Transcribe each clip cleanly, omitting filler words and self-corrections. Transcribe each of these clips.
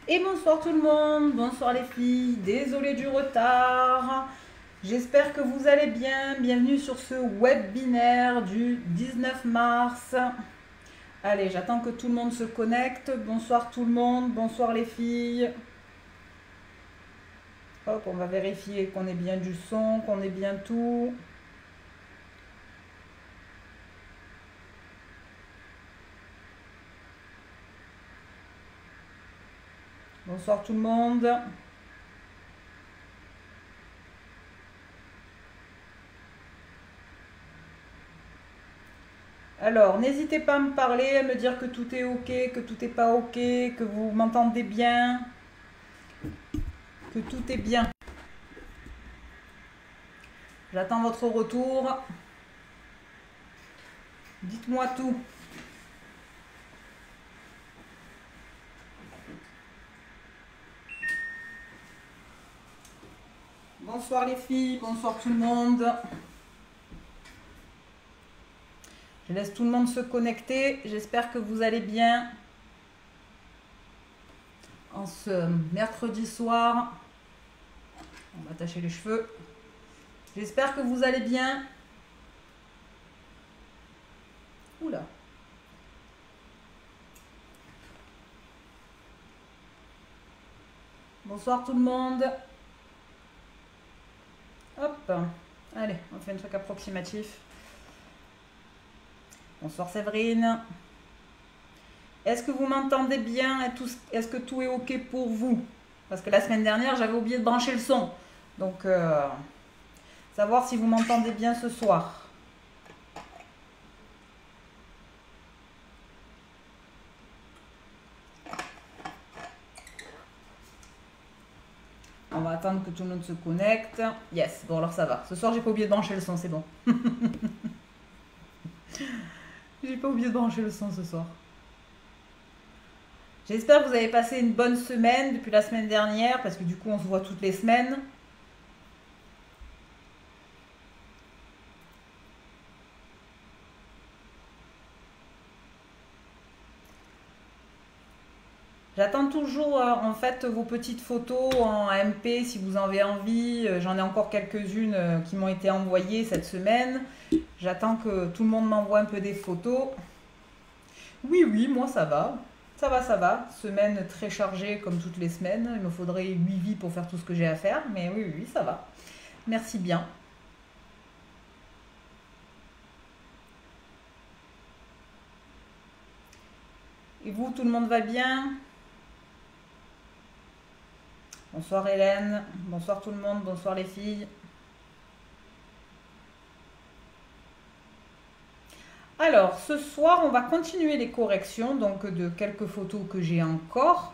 Et bonsoir tout le monde, bonsoir les filles, désolée du retard. J'espère que vous allez bien. Bienvenue sur ce webinaire du 19 mars. Allez, j'attends que tout le monde se connecte. Bonsoir tout le monde, bonsoir les filles. Hop, on va vérifier qu'on ait bien du son, qu'on ait bien tout. Bonsoir tout le monde. Alors, n'hésitez pas à me parler, à me dire que tout est ok, que tout n'est pas ok, que vous m'entendez bien, que tout est bien. J'attends votre retour. Dites-moi tout. Bonsoir les filles, bonsoir tout le monde. Je laisse tout le monde se connecter. J'espère que vous allez bien en ce mercredi soir. On va attacher les cheveux. J'espère que vous allez bien. Oula. Bonsoir tout le monde. Hop. Allez, on fait un truc approximatif. Bonsoir Séverine. Est-ce que vous m'entendez bien? Est-ce que tout est ok pour vous? Parce que la semaine dernière, j'avais oublié de brancher le son. Donc, savoir si vous m'entendez bien ce soir. On va attendre que tout le monde se connecte. Yes, bon alors ça va. Ce soir, j'ai pas oublié de brancher le son, c'est bon. J'ai pas oublié de brancher le son ce soir. J'espère que vous avez passé une bonne semaine depuis la semaine dernière, parce que du coup, on se voit toutes les semaines. J'attends toujours en fait vos petites photos en MP si vous en avez envie. J'en ai encore quelques-unes qui m'ont été envoyées cette semaine. J'attends que tout le monde m'envoie un peu des photos. Oui, oui, moi ça va. Ça va, ça va. Semaine très chargée comme toutes les semaines. Il me faudrait 8 vies pour faire tout ce que j'ai à faire. Mais oui, oui, ça va. Merci bien. Et vous, tout le monde va bien? Bonsoir Hélène. Bonsoir tout le monde. Bonsoir les filles. Alors, ce soir, on va continuer les corrections donc de quelques photos que j'ai encore.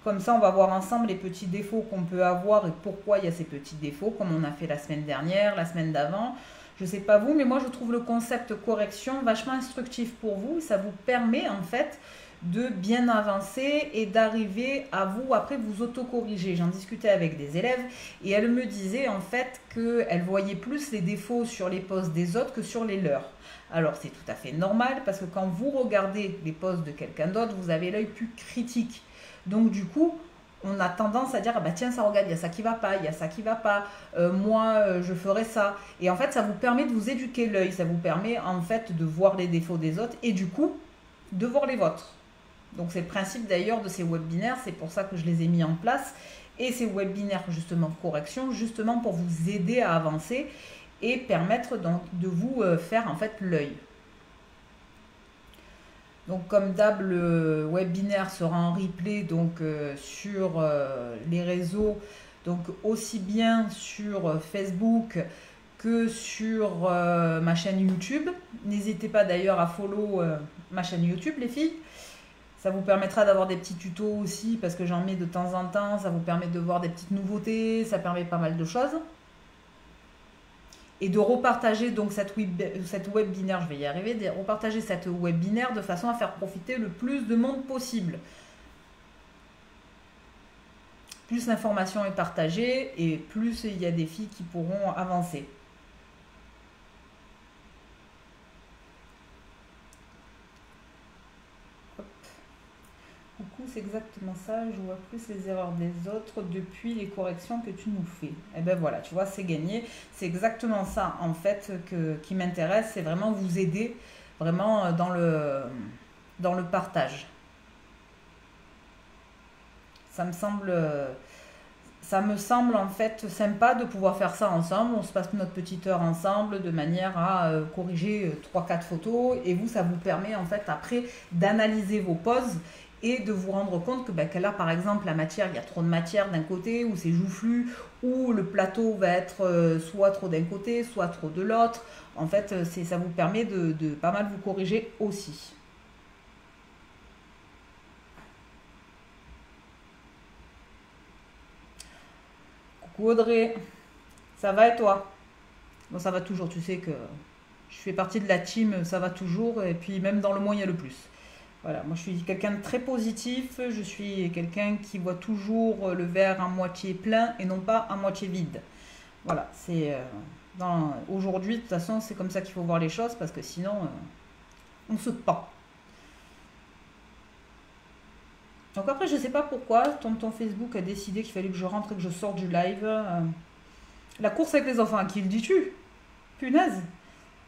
Comme ça, on va voir ensemble les petits défauts qu'on peut avoir et pourquoi il y a ces petits défauts, comme on a fait la semaine dernière, la semaine d'avant. Je ne sais pas vous, mais moi, je trouve le concept correction vachement instructif pour vous. Ça vous permet, en fait, de bien avancer et d'arriver à vous, après, vous autocorriger. J'en discutais avec des élèves et elles me disaient, en fait, qu'elles voyaient plus les défauts sur les posts des autres que sur les leurs. Alors c'est tout à fait normal parce que quand vous regardez les posts de quelqu'un d'autre, vous avez l'œil plus critique. Donc du coup, on a tendance à dire ah bah tiens ça regarde, il y a ça qui va pas, il y a ça qui va pas, moi je ferai ça. Et en fait ça vous permet de vous éduquer l'œil, ça vous permet en fait de voir les défauts des autres et du coup de voir les vôtres. Donc c'est le principe d'ailleurs de ces webinaires, c'est pour ça que je les ai mis en place. Et ces webinaires justement correction, justement pour vous aider à avancer et permettre donc de vous faire en fait l'œil. Donc comme d'hab, le webinaire sera en replay donc sur les réseaux, donc aussi bien sur Facebook que sur ma chaîne YouTube. N'hésitez pas d'ailleurs à follow ma chaîne YouTube les filles. Ça vous permettra d'avoir des petits tutos aussi parce que j'en mets de temps en temps. Ça vous permet de voir des petites nouveautés, ça permet pas mal de choses. Et de repartager donc cette webinaire, je vais y arriver, de repartager cette webinaire de façon à faire profiter le plus de monde possible. Plus l'information est partagée et plus il y a des filles qui pourront avancer. Coucou tous exactement ça, je vois plus les erreurs des autres depuis les corrections que tu nous fais. Et ben voilà, tu vois, c'est gagné. C'est exactement ça, en fait, qui m'intéresse. C'est vraiment vous aider, vraiment dans le partage. Ça me semble... Ça me semble en fait sympa de pouvoir faire ça ensemble. On se passe notre petite heure ensemble de manière à corriger 3-4 photos. Et vous, ça vous permet en fait après d'analyser vos poses et de vous rendre compte que là, par exemple, la matière, il y a trop de matière d'un côté, ou c'est joufflu, ou le plateau va être soit trop d'un côté, soit trop de l'autre. En fait, ça vous permet de pas mal vous corriger aussi. Coucou Audrey, ça va et toi? Bon, ça va toujours, tu sais que je fais partie de la team, ça va toujours, et puis même dans le moins, il y a le plus. Voilà, moi je suis quelqu'un de très positif, je suis quelqu'un qui voit toujours le verre à moitié plein et non pas à moitié vide. Voilà, c'est aujourd'hui, de toute façon, c'est comme ça qu'il faut voir les choses, parce que sinon, on se pend. Donc après, je sais pas pourquoi, ton Facebook a décidé qu'il fallait que je rentre et que je sorte du live. La course avec les enfants, à qui le dis-tu? Punaise!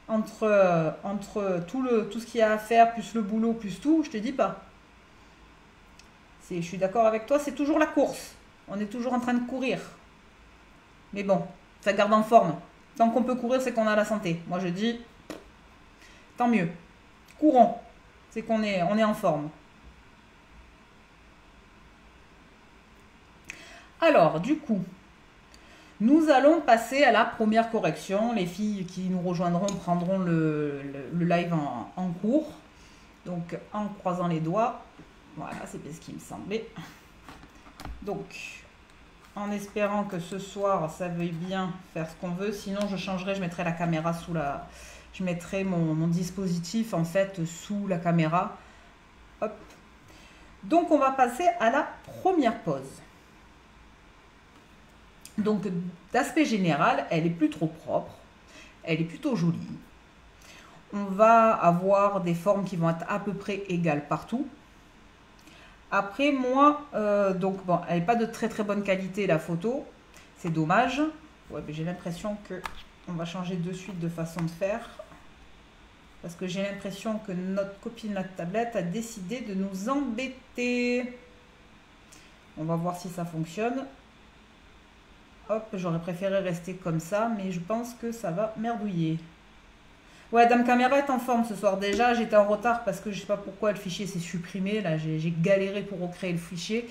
Entre tout ce qu'il y a à faire, plus le boulot, plus tout, je te dis pas. Je suis d'accord avec toi, c'est toujours la course. On est toujours en train de courir. Mais bon, ça garde en forme. Tant qu'on peut courir, c'est qu'on a la santé. Moi, je dis, tant mieux. Courons. C'est on est en forme. Alors, du coup, nous allons passer à la première correction. Les filles qui nous rejoindront prendront le live en cours. Donc, en croisant les doigts. Voilà, c'est ce qui me semblait. Donc, en espérant que ce soir, ça veuille bien faire ce qu'on veut. Sinon, je changerai, je mettrai la caméra sous la... Je mettrai mon dispositif, en fait, sous la caméra. Hop. Donc, on va passer à la première pose. Donc, d'aspect général, elle est plus trop propre. Elle est plutôt jolie. On va avoir des formes qui vont être à peu près égales partout. Après, moi, donc bon, elle n'est pas de très très bonne qualité la photo. C'est dommage. Ouais, j'ai l'impression que on va changer de suite de façon de faire. Parce que j'ai l'impression que notre copine la tablette a décidé de nous embêter. On va voir si ça fonctionne. Hop, j'aurais préféré rester comme ça, mais je pense que ça va merdouiller. Ouais, Dame Caméra est en forme ce soir. Déjà, j'étais en retard parce que je sais pas pourquoi le fichier s'est supprimé. Là, j'ai galéré pour recréer le fichier.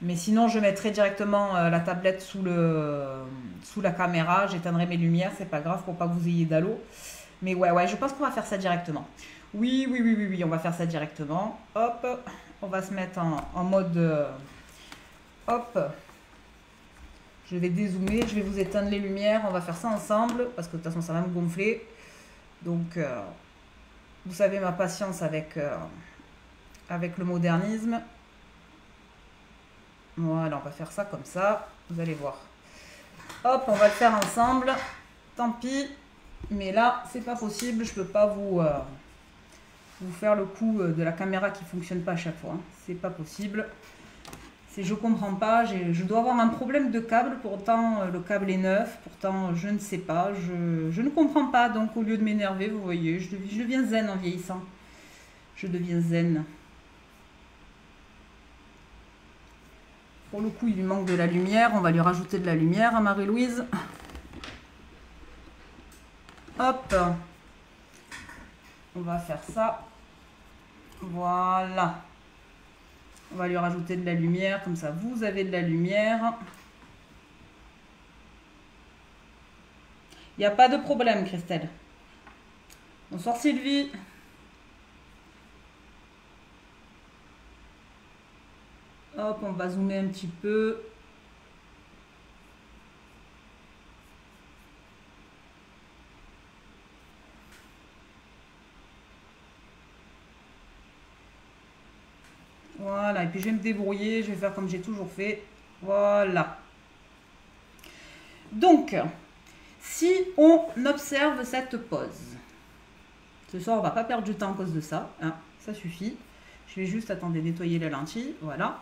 Mais sinon, je mettrai directement la tablette sous la caméra. J'éteindrai mes lumières, c'est pas grave pour pas que vous ayez d'halo. Mais ouais, je pense qu'on va faire ça directement. Oui, on va faire ça directement. Hop, on va se mettre en mode... hop. Je vais dézoomer, je vais vous éteindre les lumières, on va faire ça ensemble, parce que de toute façon ça va me gonfler. Donc, vous savez ma patience avec le modernisme. Voilà, on va faire ça comme ça, vous allez voir. Hop, on va le faire ensemble. Tant pis, mais là, c'est pas possible, je peux pas vous faire le coup de la caméra qui fonctionne pas à chaque fois. Hein. C'est pas possible. Je comprends pas, je dois avoir un problème de câble, pourtant le câble est neuf, pourtant je ne sais pas, je ne comprends pas, donc au lieu de m'énerver, vous voyez, je deviens zen en vieillissant. Je deviens zen. Pour le coup, il lui manque de la lumière, on va lui rajouter de la lumière à Marie-Louise. Hop, on va faire ça. Voilà. On va lui rajouter de la lumière, comme ça vous avez de la lumière. Il n'y a pas de problème, Christelle. Bonsoir Sylvie. Hop, on va zoomer un petit peu. Voilà, et puis je vais me débrouiller, je vais faire comme j'ai toujours fait. Voilà. Donc, si on observe cette pose, ce soir on va pas perdre du temps à cause de ça, hein, ça suffit. Je vais juste, attendez, nettoyer la lentille. Voilà.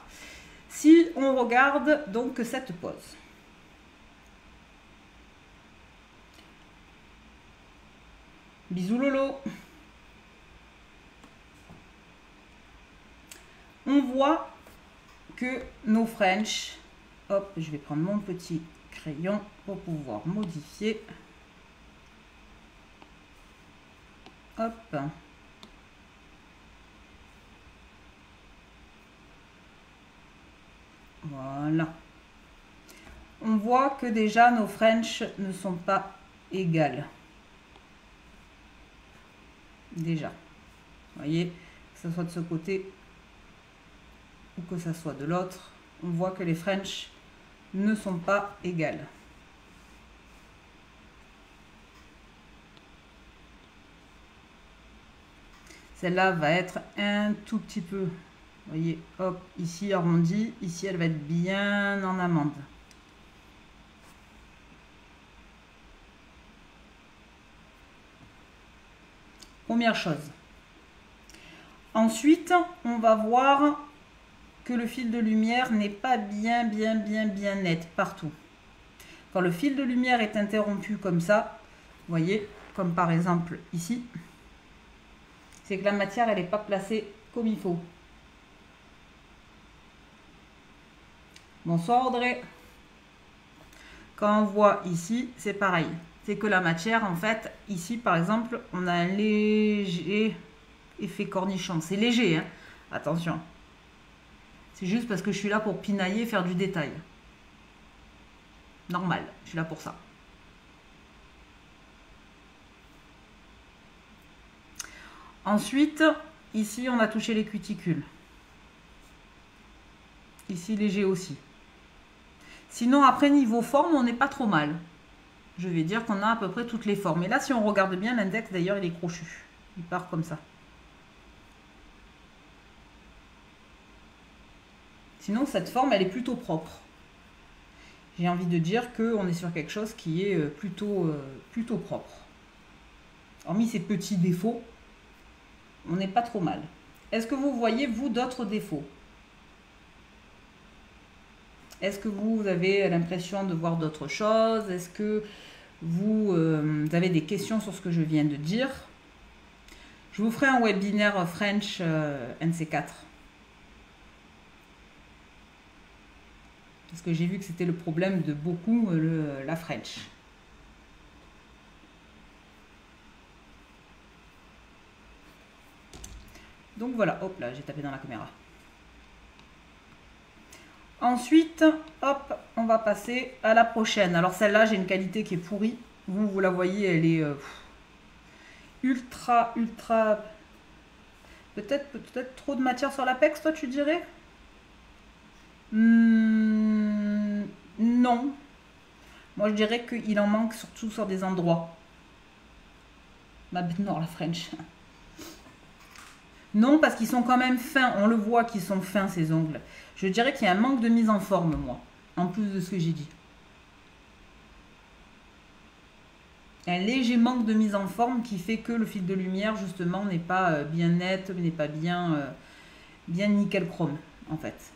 Si on regarde donc cette pose. Bisous Lolo. On voit que nos French, hop, je vais prendre mon petit crayon pour pouvoir modifier. Hop. Voilà. On voit que déjà nos French ne sont pas égales. Déjà. Vous voyez, que ce soit de ce côté ou que ce soit de l'autre, on voit que les French ne sont pas égales. Celle-là va être un tout petit peu, vous voyez, hop, ici arrondi, ici elle va être bien en amande. Première chose. Ensuite, on va voir que le fil de lumière n'est pas bien net partout. Quand le fil de lumière est interrompu comme ça, vous voyez, comme par exemple ici, c'est que la matière elle n'est pas placée comme il faut. Bonsoir Audrey. Quand on voit ici, c'est pareil. C'est que la matière, en fait, ici par exemple, on a un léger effet cornichon. C'est léger, hein. Attention. C'est juste parce que je suis là pour pinailler, faire du détail. Normal, je suis là pour ça. Ensuite, ici, on a touché les cuticules. Ici, léger aussi. Sinon, après, niveau forme, on n'est pas trop mal. Je vais dire qu'on a à peu près toutes les formes. Et là, si on regarde bien, l'index, d'ailleurs, il est crochu. Il part comme ça. Sinon, cette forme, elle est plutôt propre. J'ai envie de dire qu'on est sur quelque chose qui est plutôt propre. Hormis ces petits défauts, on n'est pas trop mal. Est-ce que vous voyez, vous, d'autres défauts? Est-ce que vous avez l'impression de voir d'autres choses? Est-ce que vous avez des questions sur ce que je viens de dire? Je vous ferai un webinaire French NC4. Parce que j'ai vu que c'était le problème de beaucoup, la French. Donc voilà, hop là, j'ai tapé dans la caméra. Ensuite, hop, on va passer à la prochaine. Alors celle-là, j'ai une qualité qui est pourrie. Vous la voyez, elle est ultra... Peut-être trop de matière sur l'apex, toi, tu dirais? Non. Moi, je dirais qu'il en manque surtout sur des endroits. Ma bête noire, la French. Non, parce qu'ils sont quand même fins. On le voit qu'ils sont fins, ces ongles. Je dirais qu'il y a un manque de mise en forme, moi. En plus de ce que j'ai dit. Un léger manque de mise en forme qui fait que le fil de lumière, justement, n'est pas bien net, n'est pas bien nickel chrome, en fait.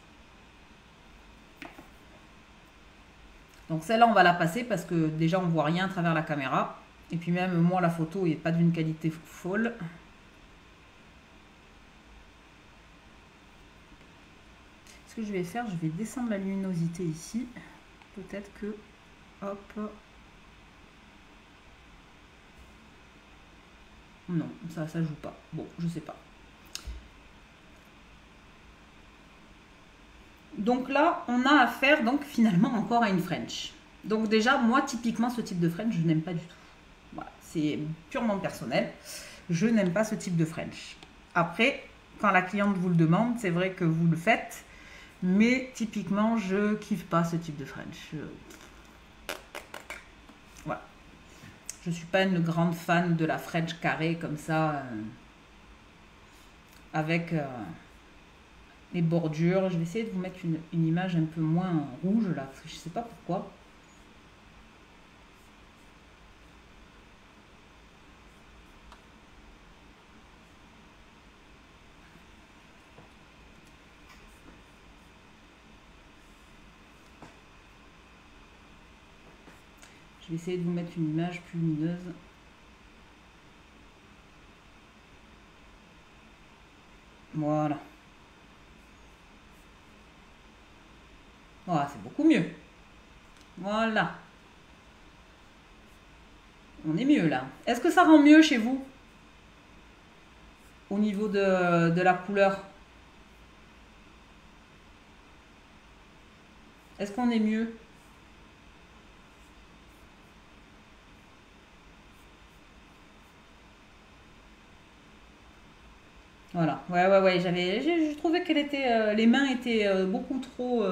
Donc celle-là, on va la passer parce que déjà, on ne voit rien à travers la caméra. Et puis même, moi, la photo n'est pas d'une qualité folle. Ce que je vais faire, je vais descendre la luminosité ici. Peut-être que... Hop. Non, ça joue pas. Bon, je sais pas. Donc là, on a affaire donc finalement encore à une French. Donc déjà, moi, typiquement, ce type de French, je n'aime pas du tout. Voilà, c'est purement personnel. Je n'aime pas ce type de French. Après, quand la cliente vous le demande, c'est vrai que vous le faites. Mais typiquement, je kiffe pas ce type de French. Voilà. Je suis pas une grande fan de la French carrée comme ça. Avec... les bordures. Je vais essayer de vous mettre une image un peu moins rouge là, parce que je sais pas pourquoi. vais essayer de vous mettre une image plus lumineuse. Voilà. Voilà, c'est beaucoup mieux. Voilà. On est mieux là. Est-ce que ça rend mieux chez vous? Au niveau de la couleur? Est-ce qu'on est mieux? Voilà. Ouais. Je trouvais qu'elle était... les mains étaient beaucoup trop...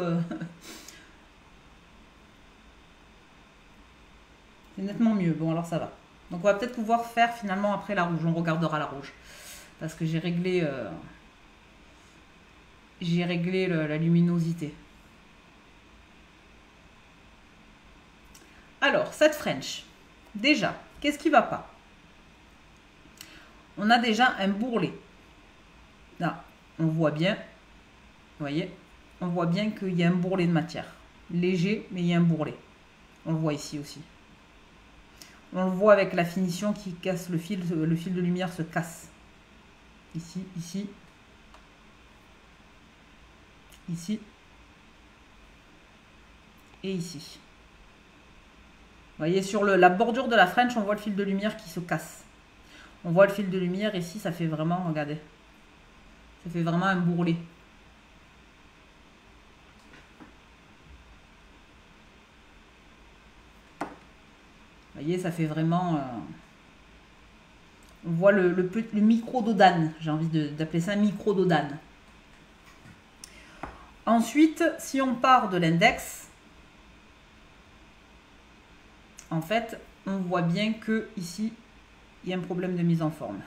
C'est nettement mieux. Bon, alors ça va. Donc, on va peut-être pouvoir faire finalement après la rouge. On regardera la rouge. Parce que j'ai réglé... la luminosité. Alors, cette French. Déjà, qu'est-ce qui va pas? On a déjà un bourrelet. Là, on voit bien. Vous voyez? On voit bien qu'il y a un bourrelet de matière. Léger, mais il y a un bourrelet. On le voit ici aussi. On le voit avec la finition qui casse le fil de lumière se casse. Ici, ici. Ici. Et ici. Vous voyez, sur la bordure de la French, on voit le fil de lumière qui se casse. On voit le fil de lumière ici, ça fait vraiment, regardez. Ça fait vraiment un bourrelet. Vous voyez, ça fait vraiment... on voit le micro dodane. J'ai envie d'appeler ça un micro dodane. Ensuite, si on part de l'index, en fait, on voit bien que ici, il y a un problème de mise en forme.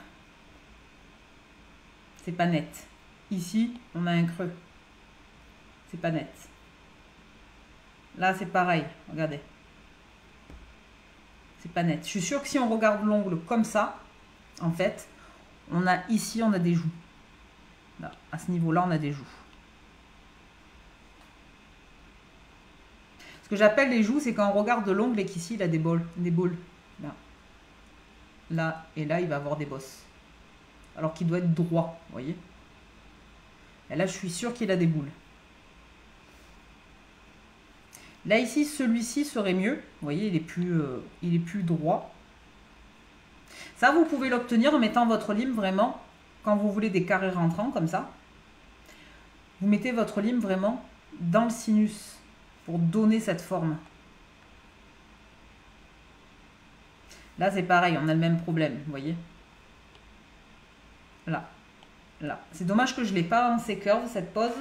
C'est pas net. Ici, on a un creux. C'est pas net. Là, c'est pareil. Regardez. C'est pas net. Je suis sûre que si on regarde l'ongle comme ça, en fait, on a ici, on a des joues. Là, à ce niveau-là, on a des joues. Ce que j'appelle les joues, c'est quand on regarde de l'ongle et qu'ici, il a des boules. Là. Là, et là, il va avoir des bosses. Alors qu'il doit être droit, vous voyez. Et là, je suis sûre qu'il a des boules. Là, ici, celui-ci serait mieux. Vous voyez, il est plus droit. Ça, vous pouvez l'obtenir en mettant votre lime vraiment, quand vous voulez des carrés rentrants, comme ça. Vous mettez votre lime vraiment dans le sinus pour donner cette forme. Là, c'est pareil, on a le même problème, vous voyez. Là, là. C'est dommage que je ne l'ai pas en C-curve, cette pose,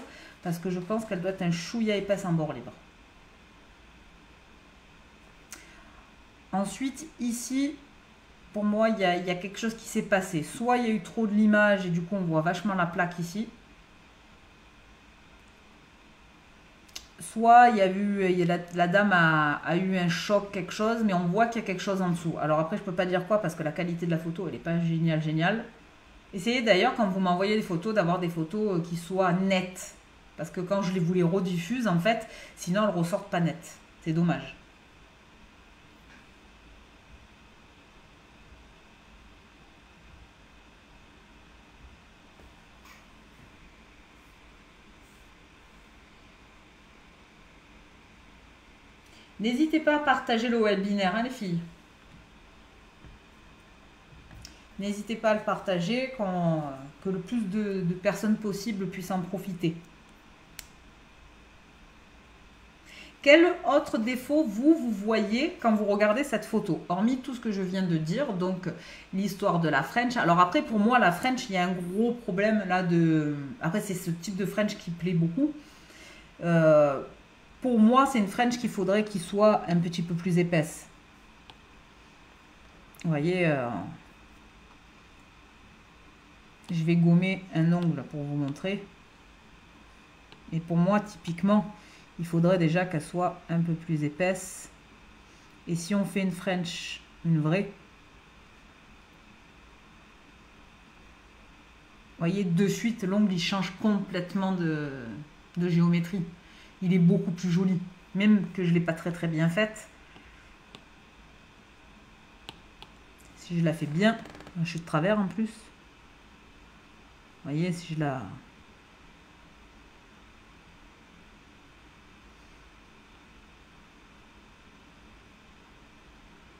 parce que je pense qu'elle doit être un chouïa épaisse en bord libre. Ensuite, ici, pour moi, il y a quelque chose qui s'est passé. Soit il y a eu trop de l'image et du coup, on voit vachement la plaque ici. Soit la dame a eu un choc, quelque chose, mais on voit qu'il y a quelque chose en dessous. Alors après, je ne peux pas dire quoi parce que la qualité de la photo, elle n'est pas géniale. Essayez d'ailleurs, quand vous m'envoyez des photos, d'avoir des photos qui soient nettes. Parce que quand je vous les rediffuse, en fait, sinon elles ne ressortent pas nettes. C'est dommage. N'hésitez pas à partager le webinaire, hein, les filles. N'hésitez pas à le partager, que le plus de personnes possible puissent en profiter. Quel autre défaut vous voyez quand vous regardez cette photo? Hormis tout ce que je viens de dire, donc l'histoire de la French. Alors après, pour moi, la French, il y a un gros problème là de... Après, c'est ce type de French qui plaît beaucoup. Pour moi, c'est une French qu'il faudrait qu'il soit un petit peu plus épaisse. Vous voyez, je vais gommer un ongle pour vous montrer. Et pour moi, typiquement, il faudrait déjà qu'elle soit un peu plus épaisse. Et si on fait une French, une vraie, vous voyez, de suite, l'ongle, il change complètement de géométrie. Il est beaucoup plus joli, même que je ne l'ai pas très bien faite. Si je la fais bien, je suis de travers en plus. Vous voyez, si je la...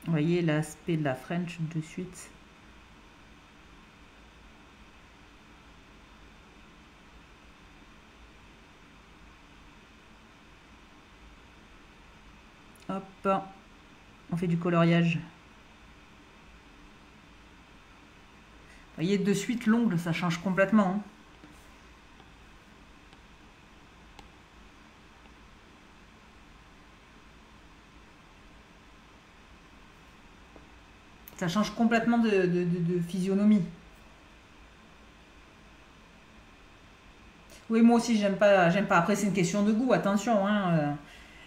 Vous voyez l'aspect de la French de suite. Hop, on fait du coloriage. Vous voyez, de suite, l'ongle, ça change complètement. Hein. Ça change complètement de physionomie. Oui, moi aussi, j'aime pas. Après, c'est une question de goût, attention. Hein.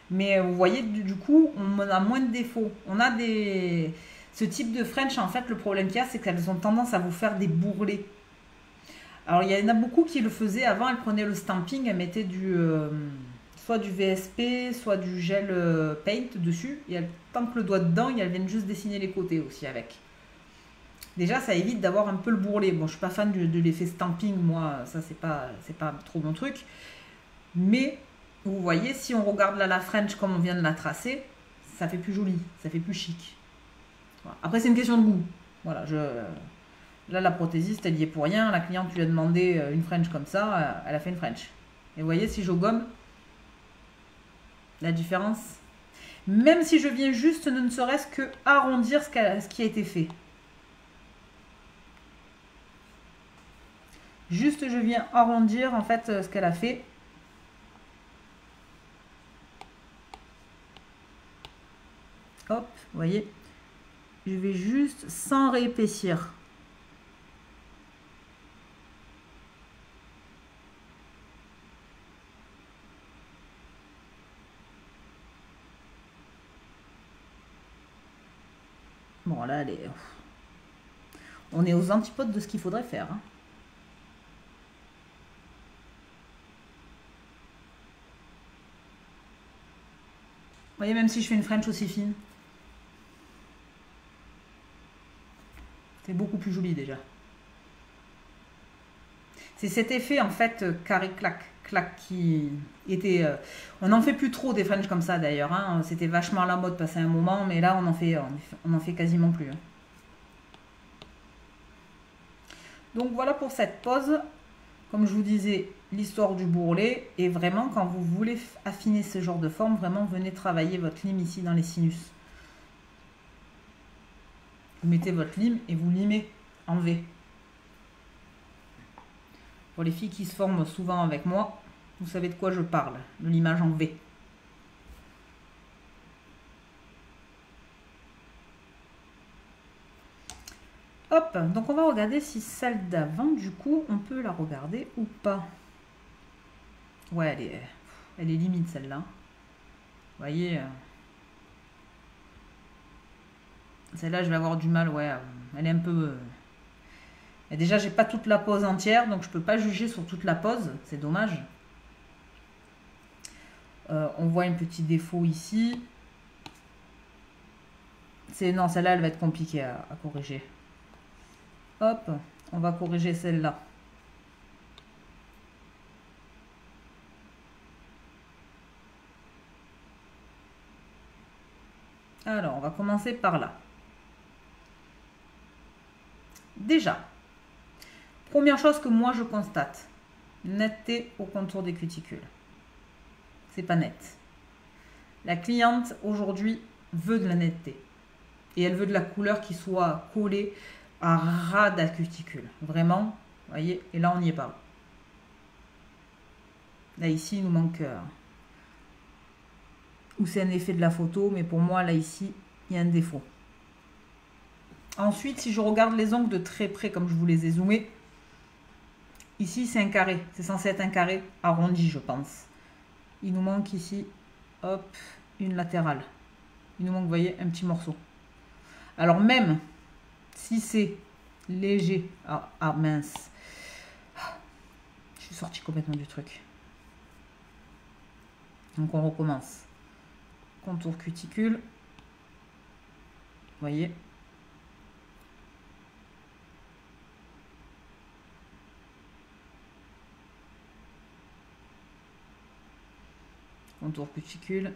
Mais vous voyez, du coup, on a moins de défauts. On a des... Ce type de French, en fait, le problème qu'il y a, c'est qu'elles ont tendance à vous faire des bourrelets. Alors, il y en a beaucoup qui le faisaient avant. Elles prenaient le stamping, elles mettaient soit du VSP, soit du gel paint dessus. Et tant que le doigt dedans, elles viennent juste dessiner les côtés aussi avec. Déjà, ça évite d'avoir un peu le bourrelet. Bon, je suis pas fan de l'effet stamping, moi, ça, c'est pas trop mon truc. Mais... Vous voyez, si on regarde là la French comme on vient de la tracer, ça fait plus joli, ça fait plus chic. Voilà. Après, c'est une question de goût. Voilà, là, la prothésiste, elle y est pour rien. La cliente lui a demandé une French comme ça, elle a fait une French. Et vous voyez, si je gomme, la différence. Même si je viens juste, ne serait-ce que arrondir ce qui a été fait. Juste, je viens arrondir en fait ce qu'elle a fait. Hop, vous voyez, je vais juste sans réépaissir. Bon, là, on est aux antipodes de ce qu'il faudrait faire. Hein. Vous voyez, même si je fais une French aussi fine. C'est beaucoup plus joli déjà. C'est cet effet en fait carré clac qui était... on n'en fait plus trop des French comme ça d'ailleurs. Hein. C'était vachement à la mode passé un moment, mais là on en fait quasiment plus. Hein. Donc voilà pour cette pose. Comme je vous disais, l'histoire du bourrelet. Et vraiment, quand vous voulez affiner ce genre de forme, vraiment venez travailler votre lime ici dans les sinus. Vous mettez votre lime et vous limez en V. Pour les filles qui se forment souvent avec moi, vous savez de quoi je parle, de limage en V. Hop, donc on va regarder si celle d'avant, du coup, on peut la regarder ou pas. Ouais, elle est limite celle-là. Vous voyez, celle-là, je vais avoir du mal, ouais, elle est un peu... Et déjà, j'ai pas toute la pose entière, donc je peux pas juger sur toute la pose, c'est dommage. On voit un petit défaut ici. Non, celle-là, elle va être compliquée à corriger. Hop, on va corriger celle-là. Alors, on va commencer par là. Déjà, première chose que moi je constate, netteté au contour des cuticules. C'est pas net. La cliente aujourd'hui veut de la netteté. Et elle veut de la couleur qui soit collée à ras de la cuticule. Vraiment, vous voyez, et là on n'y est pas. Là ici il nous manque... ou c'est un effet de la photo, mais pour moi là ici, il y a un défaut. Ensuite, si je regarde les ongles de très près, comme je vous les ai zoomés, ici c'est un carré. C'est censé être un carré arrondi, je pense. Il nous manque ici, hop, une latérale. Il nous manque, vous voyez, un petit morceau. Alors même si c'est léger, ah mince, je suis sortie complètement du truc. Donc on recommence. Contour cuticule, vous voyez. Contour cuticule.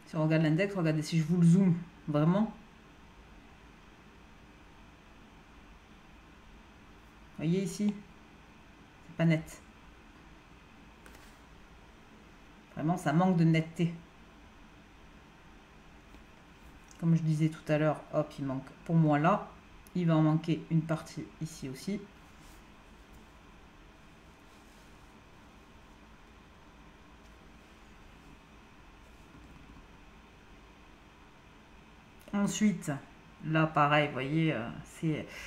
Si on regarde l'index, regardez si je vous le zoome, vraiment. Vous voyez ici, c'est pas net. Vraiment, ça manque de netteté. Comme je disais tout à l'heure, hop, il manque pour moi là. Il va en manquer une partie ici aussi. Ensuite, là pareil, vous voyez,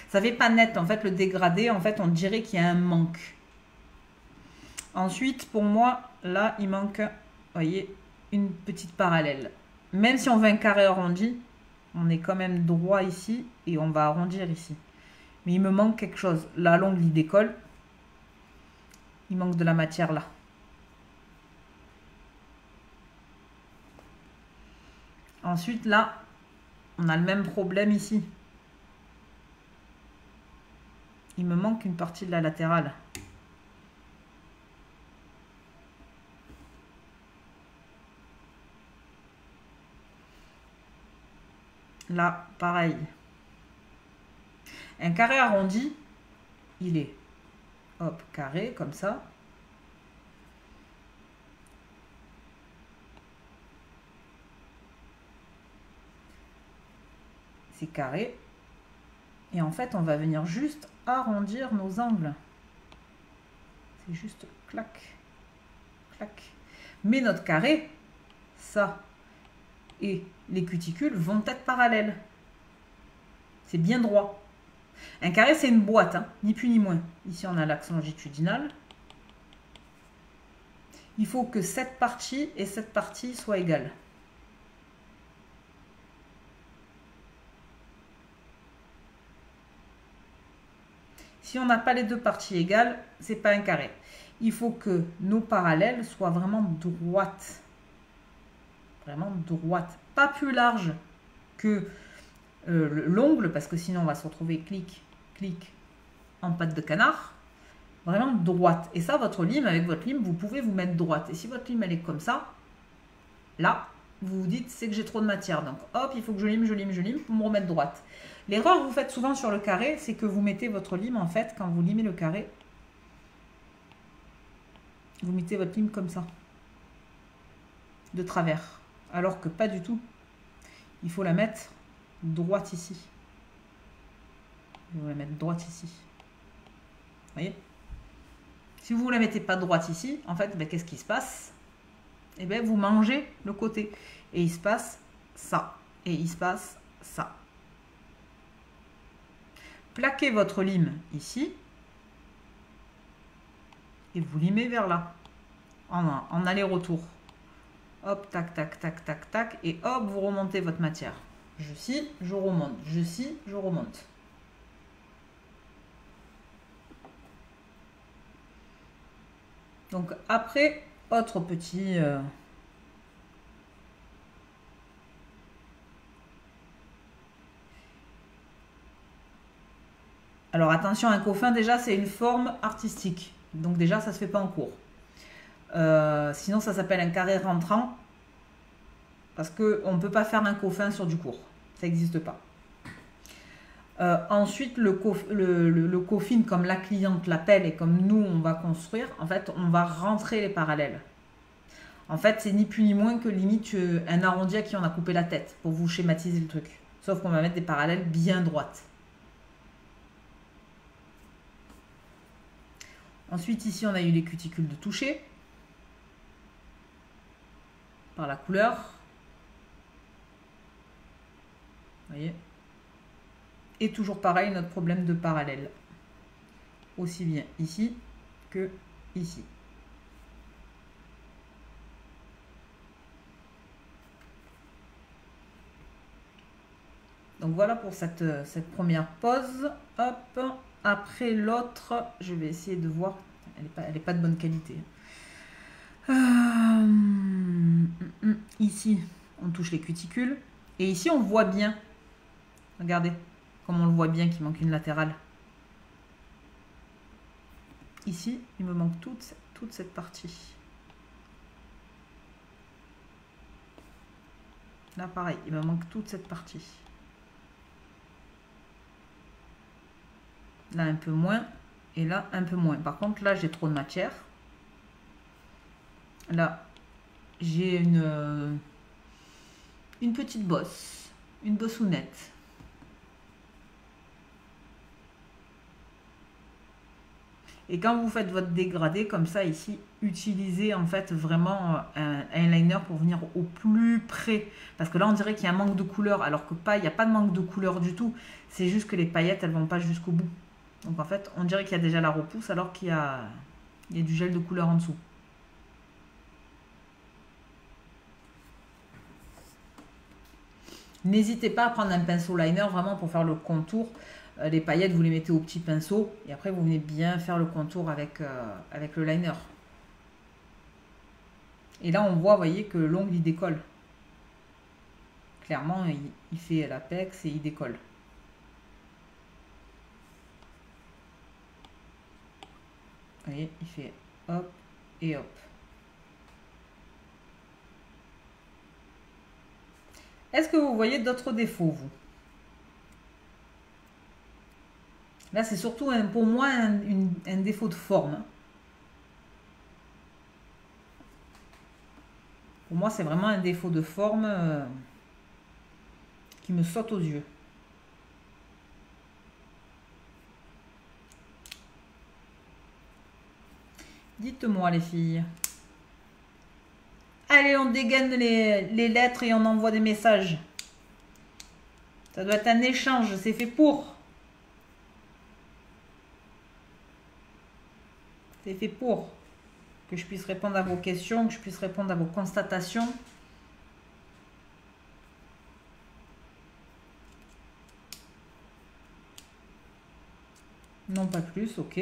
ça fait pas net. En fait, le dégradé, en fait, on dirait qu'il y a un manque. Ensuite, pour moi, là, il manque, vous voyez, une petite parallèle. Même si on veut un carré arrondi, on est quand même droit ici et on va arrondir ici. Mais il me manque quelque chose. Là, l'ongle, il décolle. Il manque de la matière là. Ensuite, là, on a le même problème ici. Il me manque une partie de la latérale. Là, pareil. Un carré arrondi, il est, hop, carré, comme ça. C'est carré. Et en fait, on va venir juste arrondir nos angles. C'est juste clac, clac. Mais notre carré, ça et les cuticules vont être parallèles. C'est bien droit. Un carré, c'est une boîte, hein, ni plus ni moins. Ici, on a l'axe longitudinal. Il faut que cette partie et cette partie soient égales. Si on n'a pas les deux parties égales, c'est pas un carré. Il faut que nos parallèles soient vraiment droites. Vraiment droites. Pas plus larges que l'ongle, parce que sinon on va se retrouver clic, clic en patte de canard. Vraiment droite. Et ça, votre lime, avec votre lime, vous pouvez vous mettre droite. Et si votre lime, elle est comme ça, là, vous vous dites, c'est que j'ai trop de matière. Donc, hop, il faut que je lime pour me remettre droite. L'erreur que vous faites souvent sur le carré, c'est que vous mettez votre lime, en fait, quand vous limez le carré, vous mettez votre lime comme ça, de travers. Alors que pas du tout. Il faut la mettre droite ici. Vous la mettre droite ici. Vous voyez? Si vous ne la mettez pas droite ici, en fait, ben, qu'est-ce qui se passe? Eh bien, vous mangez le côté. Et il se passe ça. Et il se passe ça. Plaquez votre lime ici. Et vous limez vers là. En aller-retour. Hop, tac, tac, tac, tac, tac. Et hop, vous remontez votre matière. Je scie, je remonte. Je scie, je remonte. Donc après, autre petit... Alors attention, un coffin déjà c'est une forme artistique. Donc déjà ça se fait pas en cours. Sinon ça s'appelle un carré rentrant. Parce qu'on ne peut pas faire un coffin sur du court. Ça n'existe pas. Ensuite, le coffin, comme la cliente l'appelle et comme nous, on va construire, en fait, on va rentrer les parallèles. En fait, c'est ni plus ni moins que limite un arrondi à qui on a coupé la tête pour vous schématiser le truc. Sauf qu'on va mettre des parallèles bien droites. Ensuite, ici, on a eu les cuticules de toucher par la couleur. Vous voyez? Et toujours pareil, notre problème de parallèle. Aussi bien ici que ici. Donc voilà pour cette première pause. Hop. Après l'autre, je vais essayer de voir. Elle n'est pas de bonne qualité. Ici, on touche les cuticules. Et ici, on voit bien. Regardez. comme on le voit bien qu'il manque une latérale. Ici, il me manque toute cette partie. Là, pareil, il me manque toute cette partie. Là, un peu moins. Et là, un peu moins. Par contre, là, j'ai trop de matière. Là, j'ai une petite bosse. Une bossounette. Et quand vous faites votre dégradé comme ça ici, utilisez en fait vraiment un eyeliner pour venir au plus près. Parce que là, on dirait qu'il y a un manque de couleur, alors que pas, il n'y a pas de manque de couleur du tout. C'est juste que les paillettes, elles vont pas jusqu'au bout. Donc en fait, on dirait qu'il y a déjà la repousse alors qu'il y a du gel de couleur en dessous. N'hésitez pas à prendre un pinceau liner vraiment pour faire le contour. Les paillettes, vous les mettez au petit pinceau et après vous venez bien faire le contour avec le liner. Et là, on voit, vous voyez, que l'ongle il décolle. Clairement, il fait l'apex et il décolle. Vous voyez, il fait hop et hop. Est-ce que vous voyez d'autres défauts, vous? Là, c'est surtout pour moi un défaut de forme. Pour moi, c'est vraiment un défaut de forme qui me saute aux yeux. Dites-moi, les filles. Allez, on dégaine les lettres et on envoie des messages. Ça doit être un échange, c'est fait pour. C'est fait pour que je puisse répondre à vos questions, que je puisse répondre à vos constatations. Non, pas plus, ok.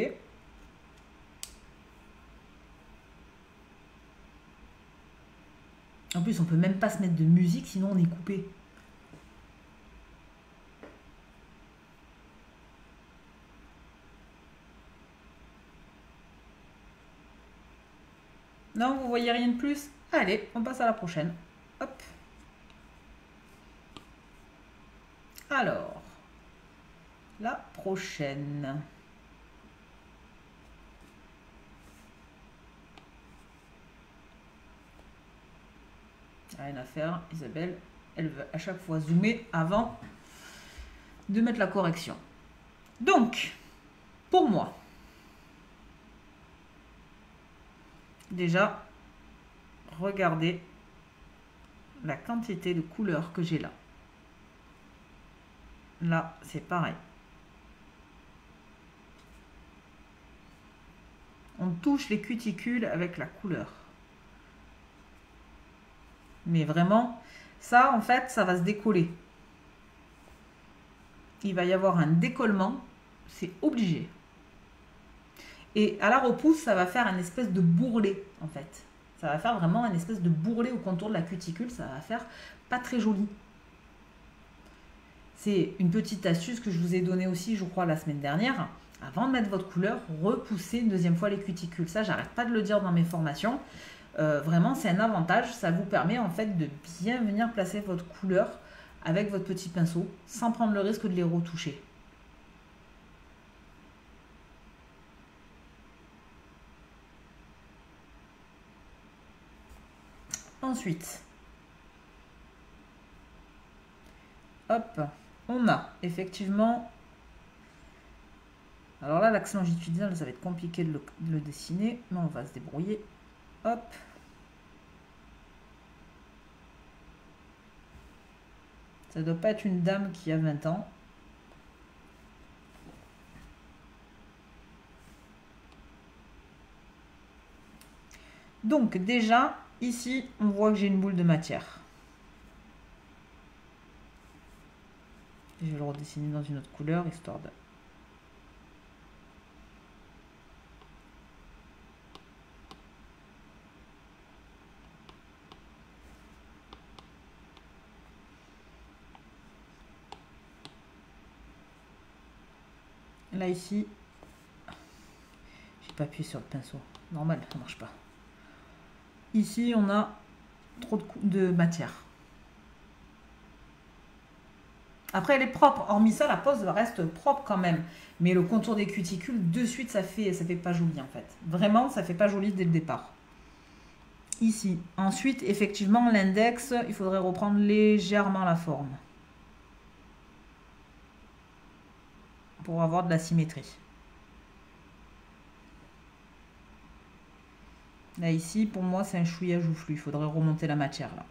En plus, on peut même pas se mettre de musique, sinon on est coupé. Non, vous voyez rien de plus? Allez, on passe à la prochaine. Hop. Alors, la prochaine. Rien à faire, Isabelle, elle veut à chaque fois zoomer avant de mettre la correction. Donc, pour moi, déjà, regardez la quantité de couleurs que j'ai là. Là, c'est pareil. On touche les cuticules avec la couleur. Mais vraiment, ça, en fait, ça va se décoller. Il va y avoir un décollement, c'est obligé. Et à la repousse, ça va faire un espèce de bourrelet, en fait. Ça va faire vraiment un espèce de bourrelet au contour de la cuticule. Ça va faire pas très joli. C'est une petite astuce que je vous ai donnée aussi, je crois, la semaine dernière. Avant de mettre votre couleur, repoussez une deuxième fois les cuticules. Ça, j'arrête pas de le dire dans mes formations. Vraiment, c'est un avantage. Ça vous permet en fait de bien venir placer votre couleur avec votre petit pinceau sans prendre le risque de les retoucher. Ensuite, hop, on a effectivement... Alors là, l'accent longitudinal, ça va être compliqué de le dessiner, mais on va se débrouiller. Hop. Ça ne doit pas être une dame qui a 20 ans. Donc déjà, ici, on voit que j'ai une boule de matière. Je vais le redessiner dans une autre couleur, histoire de... Là, ici, j'ai pas appuyé sur le pinceau. Normal, ça marche pas. Ici, on a trop de matière. Après, elle est propre. Hormis ça, la pose reste propre quand même. Mais le contour des cuticules, de suite, ça fait pas joli en fait. Vraiment, ça fait pas joli dès le départ. Ici. Ensuite, effectivement, l'index, il faudrait reprendre légèrement la forme. Pour avoir de la symétrie. Là, ici, pour moi, c'est un chouïa joufflu. Il faudrait remonter la matière, là.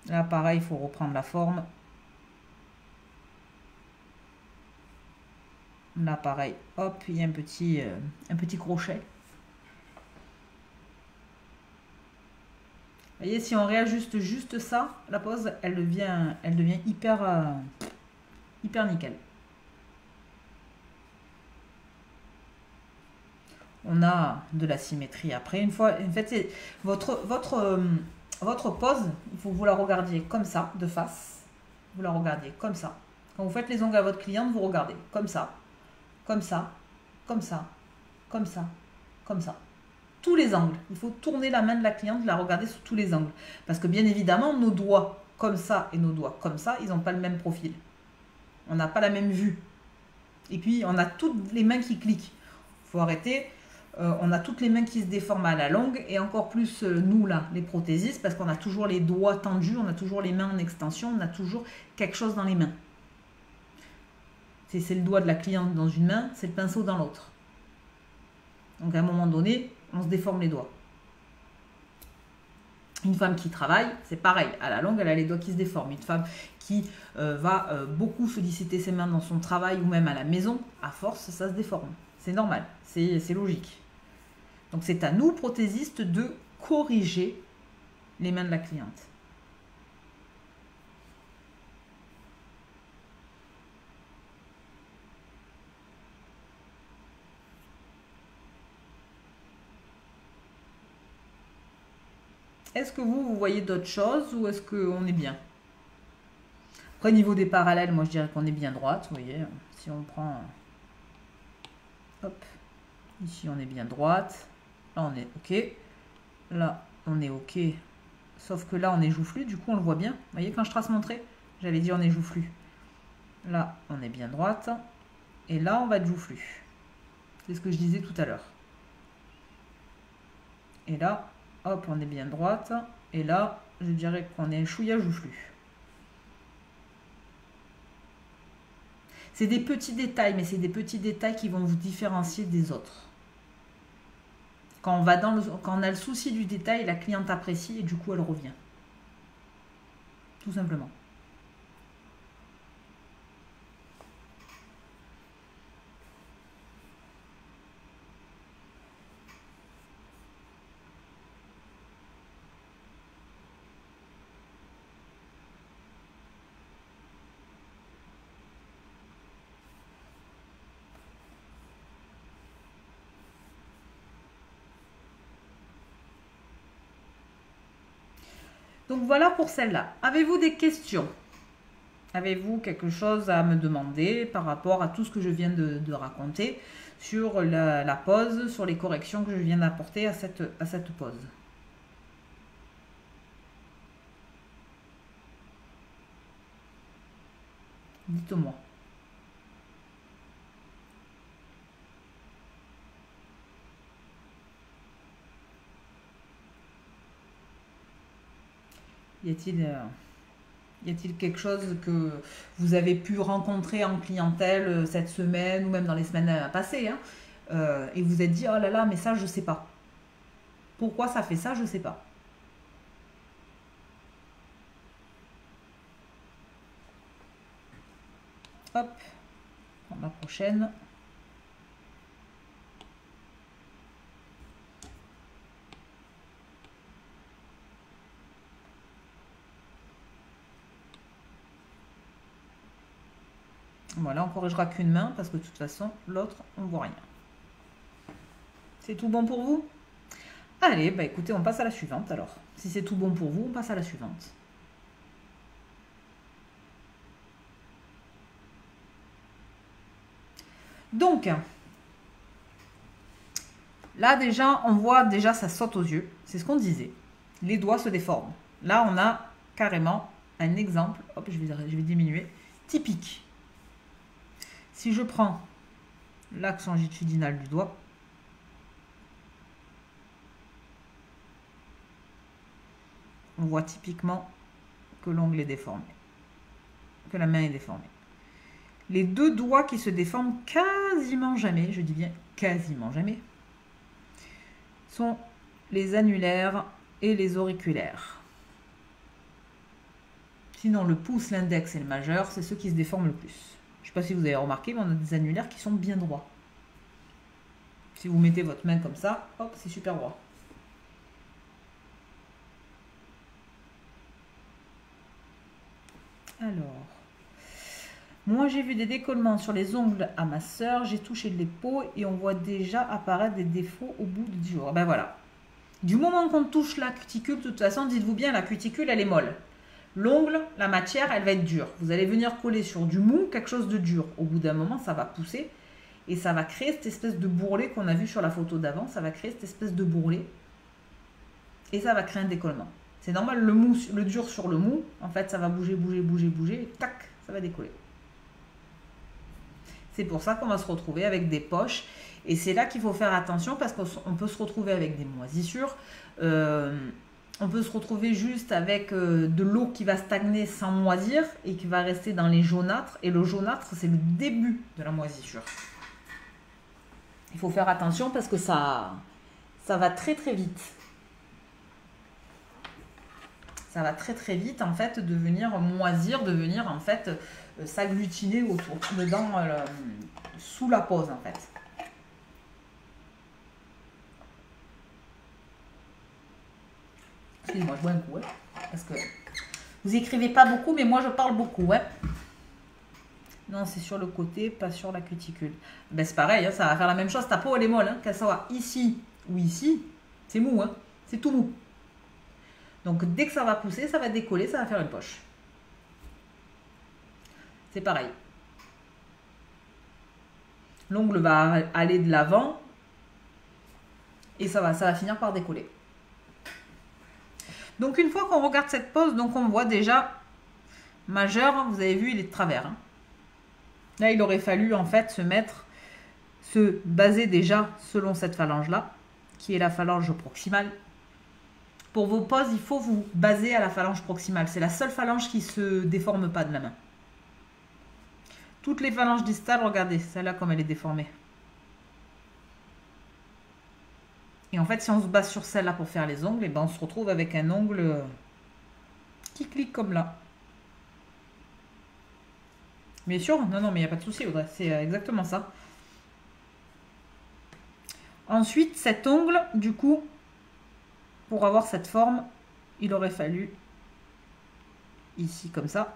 Là, pareil, il faut reprendre la forme. Là, pareil, hop, il y a un petit crochet. Vous voyez, si on réajuste juste ça, la pose, elle devient hyper nickel. On a de la symétrie après. Une fois, en fait, c'est votre pose, il faut que vous la regardiez comme ça, de face. Vous la regardiez comme ça. Quand vous faites les ongles à votre cliente, vous regardez comme ça, comme ça, comme ça, comme ça, comme ça. Tous les angles. Il faut tourner la main de la cliente, la regarder sous tous les angles. Parce que bien évidemment, nos doigts comme ça et nos doigts comme ça, ils n'ont pas le même profil. On n'a pas la même vue. Et puis, on a toutes les mains qui cliquent. Il faut arrêter. On a toutes les mains qui se déforment à la longue. Et encore plus, nous, là, les prothésistes, parce qu'on a toujours les doigts tendus, on a toujours les mains en extension, on a toujours quelque chose dans les mains. C'est le doigt de la cliente dans une main, c'est le pinceau dans l'autre. Donc, à un moment donné, on se déforme les doigts. Une femme qui travaille, c'est pareil. À la longue, elle a les doigts qui se déforment. Une femme qui va beaucoup solliciter ses mains dans son travail ou même à la maison, à force, ça se déforme. C'est normal, c'est logique. Donc, c'est à nous, prothésistes, de corriger les mains de la cliente. Est-ce que vous voyez d'autres choses ou est-ce qu'on est bien? Après, niveau des parallèles, moi je dirais qu'on est bien droite. Vous voyez, si on prend... Hop, ici on est bien droite. Là on est OK. Là on est OK. Sauf que là on est joufflu, du coup on le voit bien. Vous voyez, quand je trace mon trait, j'avais dit on est joufflu. Là on est bien droite. Et là on va être joufflu. C'est ce que je disais tout à l'heure. Et là... Hop, on est bien droite. Et là, je dirais qu'on est un chouïa joufflu. C'est des petits détails, mais c'est des petits détails qui vont vous différencier des autres. Quand on a le souci du détail, la cliente apprécie et du coup, elle revient. Tout simplement. Donc voilà pour celle-là. Avez-vous des questions? Avez-vous quelque chose à me demander par rapport à tout ce que je viens de raconter sur la pose, sur les corrections que je viens d'apporter à cette pose? Dites-moi. Y a-t-il quelque chose que vous avez pu rencontrer en clientèle cette semaine ou même dans les semaines passées hein, et vous êtes dit, oh là là, mais ça, je sais pas. Pourquoi ça fait ça, je sais pas. Hop, la prochaine. Voilà, on corrigera qu'une main parce que de toute façon, l'autre, on ne voit rien. C'est tout bon pour vous? Allez, bah écoutez, on passe à la suivante alors. Si c'est tout bon pour vous, on passe à la suivante. Donc, là déjà, on voit déjà ça saute aux yeux. C'est ce qu'on disait. Les doigts se déforment. Là, on a carrément un exemple. Hop, je vais diminuer. Typique. Si je prends l'axe longitudinal du doigt, on voit typiquement que l'ongle est déformé, que la main est déformée. Les deux doigts qui se déforment quasiment jamais, je dis bien quasiment jamais, sont les annulaires et les auriculaires. Sinon, le pouce, l'index et le majeur, c'est ceux qui se déforment le plus. Je ne sais pas si vous avez remarqué, mais on a des annulaires qui sont bien droits. Si vous mettez votre main comme ça, hop, c'est super droit. Alors, moi j'ai vu des décollements sur les ongles à ma soeur, j'ai touché les peaux et on voit déjà apparaître des défauts au bout de 10 jours. Ben voilà. Du moment qu'on touche la cuticule, de toute façon, dites-vous bien, la cuticule, elle est molle. L'ongle, la matière, elle va être dure. Vous allez venir coller sur du mou, quelque chose de dur. Au bout d'un moment, ça va pousser et ça va créer cette espèce de bourrelet qu'on a vu sur la photo d'avant. Ça va créer cette espèce de bourrelet et ça va créer un décollement. C'est normal, le dur sur le mou, en fait, ça va bouger, et tac, ça va décoller. C'est pour ça qu'on va se retrouver avec des poches. Et c'est là qu'il faut faire attention parce qu'on peut se retrouver avec des moisissures. On peut se retrouver juste avec de l'eau qui va stagner sans moisir et qui va rester dans les jaunâtres. Et le jaunâtre, c'est le début de la moisissure. Il faut faire attention parce que ça va très très vite. Ça va très très vite en fait de venir moisir, de venir en fait s'agglutiner autour, dedans, sous la pose en fait. Excusez-moi, je bois un coup, hein, parce que vous écrivez pas beaucoup, mais moi je parle beaucoup, hein. Non, c'est sur le côté, pas sur la cuticule. Ben c'est pareil, hein, ça va faire la même chose. Ta peau elle est molle, hein, qu'elle soit ici ou ici, c'est mou, hein, c'est tout mou. Donc dès que ça va pousser, ça va décoller, ça va faire une poche. C'est pareil. L'ongle va aller de l'avant et ça va finir par décoller. Donc une fois qu'on regarde cette pose, donc on voit déjà majeur, vous avez vu, il est de travers. Hein. Là, il aurait fallu en fait se baser déjà selon cette phalange-là, qui est la phalange proximale. Pour vos poses, il faut vous baser à la phalange proximale. C'est la seule phalange qui ne se déforme pas de la main. Toutes les phalanges distales, regardez, celle-là comme elle est déformée. Et en fait, si on se base sur celle-là pour faire les ongles, et ben on se retrouve avec un ongle qui clique comme là. Bien sûr, non, mais il n'y a pas de souci, Audrey, c'est exactement ça. Ensuite, cet ongle, du coup, pour avoir cette forme, il aurait fallu ici comme ça.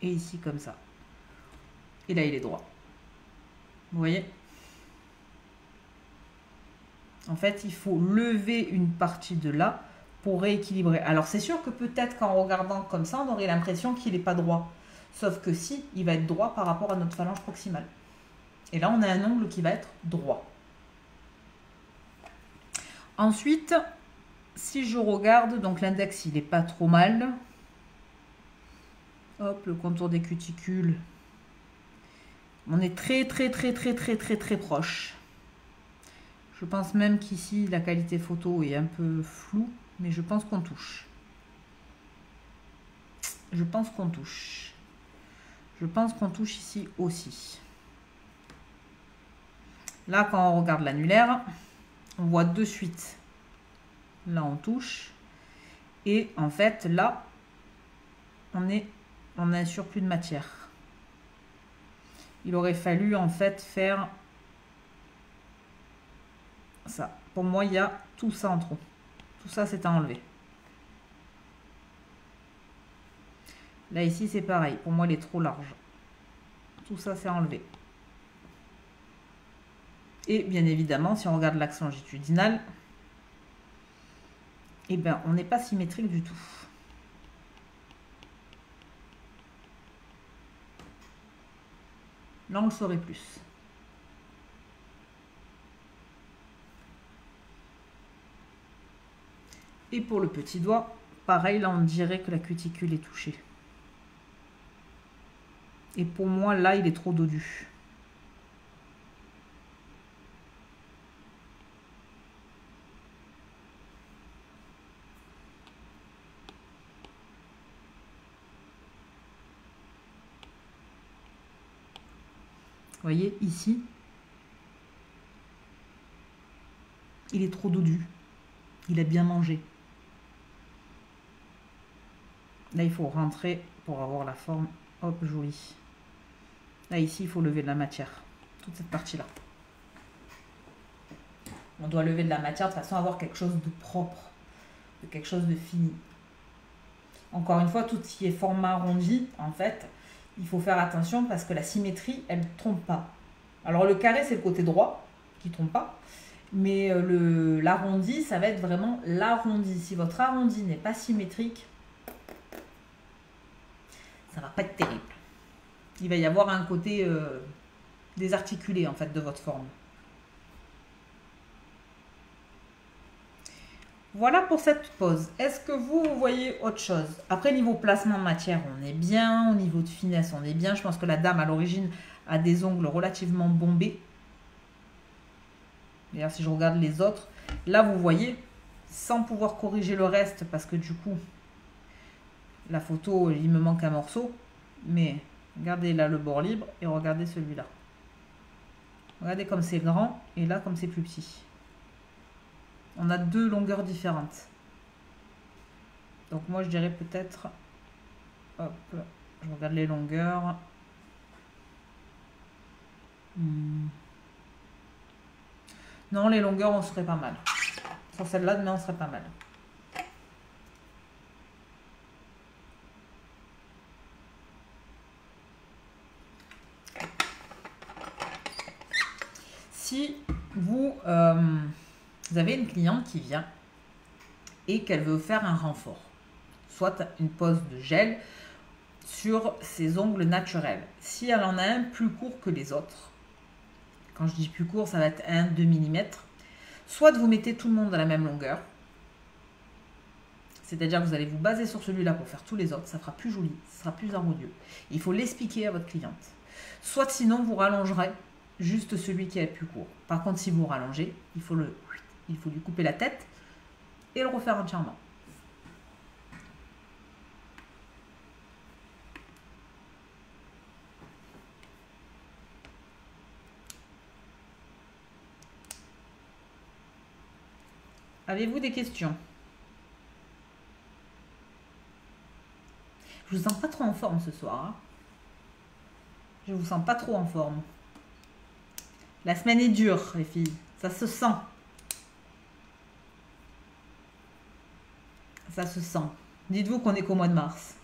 Et ici comme ça. Et là, il est droit. Vous voyez? En fait, il faut lever une partie de là pour rééquilibrer. Alors, c'est sûr que peut-être qu'en regardant comme ça, on aurait l'impression qu'il n'est pas droit. Sauf que si, il va être droit par rapport à notre phalange proximale. Et là, on a un ongle qui va être droit. Ensuite, si je regarde, donc l'index, il n'est pas trop mal. Hop, le contour des cuticules. On est très proche. Je pense même qu'ici, la qualité photo est un peu floue, mais je pense qu'on touche. Je pense qu'on touche. Je pense qu'on touche ici aussi. Là, quand on regarde l'annulaire, on voit de suite. Là, on touche. Et en fait, là, on a un surplus de matière. Il aurait fallu en fait faire ça. Pour moi, il y a tout ça en trop. Tout ça, c'est à enlever. Là, ici, c'est pareil. Pour moi, il est trop large. Tout ça, c'est à enlever. Et bien évidemment, si on regarde l'axe longitudinal, eh ben, on n'est pas symétrique du tout. Là, on le saurait plus. Et pour le petit doigt, pareil, là, on dirait que la cuticule est touchée. Et pour moi, là, il est trop dodu. Vous voyez, ici, il est trop dodu. Il a bien mangé. Là, il faut rentrer pour avoir la forme, hop, jolie. Là, ici, il faut lever de la matière. Toute cette partie-là. On doit lever de la matière de façon à avoir quelque chose de propre, de quelque chose de fini. Encore une fois, tout ce qui est format arrondi, en fait, il faut faire attention parce que la symétrie, elle ne trompe pas. Alors le carré, c'est le côté droit qui ne trompe pas. Mais l'arrondi, ça va être vraiment l'arrondi. Si votre arrondi n'est pas symétrique, ça ne va pas être terrible. Il va y avoir un côté désarticulé, en fait, de votre forme. Voilà pour cette pose. Est-ce que vous voyez autre chose? Après, niveau placement de matière, on est bien. Au niveau de finesse, on est bien. Je pense que la dame, à l'origine, a des ongles relativement bombés. D'ailleurs, si je regarde les autres, là, vous voyez, sans pouvoir corriger le reste, parce que du coup, la photo, il me manque un morceau. Mais regardez là le bord libre et regardez celui-là. Regardez comme c'est grand et là, comme c'est plus petit. On a deux longueurs différentes. Donc moi, je dirais peut-être... Hop, je regarde les longueurs. Non, les longueurs, on serait pas mal. Sur celle-là, mais on serait pas mal. Si vous avez une cliente qui vient et qu'elle veut faire un renfort, soit une pose de gel sur ses ongles naturels. Si elle en a un plus court que les autres, quand je dis plus court, ça va être 1-2 mm, soit vous mettez tout le monde à la même longueur, c'est-à-dire que vous allez vous baser sur celui-là pour faire tous les autres, ça fera plus joli, ça sera plus harmonieux. Il faut l'expliquer à votre cliente. Soit sinon, vous rallongerez juste celui qui est plus court. Par contre, si vous rallongez, il faut lui couper la tête et le refaire entièrement. Avez-vous des questions? Je vous sens pas trop en forme ce soir. Hein. Je vous sens pas trop en forme. La semaine est dure, les filles. Ça se sent. Ça se sent. Dites-vous qu'on est qu'au mois de mars.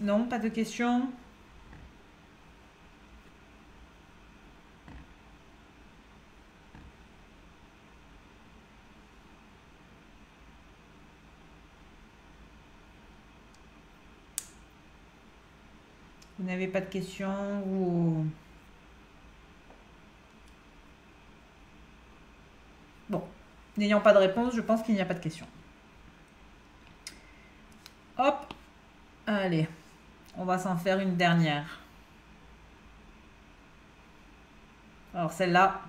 Non, pas de questions? Vous n'avez pas de questions ou... Bon, n'ayant pas de réponse, je pense qu'il n'y a pas de questions. Hop, allez, on va s'en faire une dernière. Alors celle-là,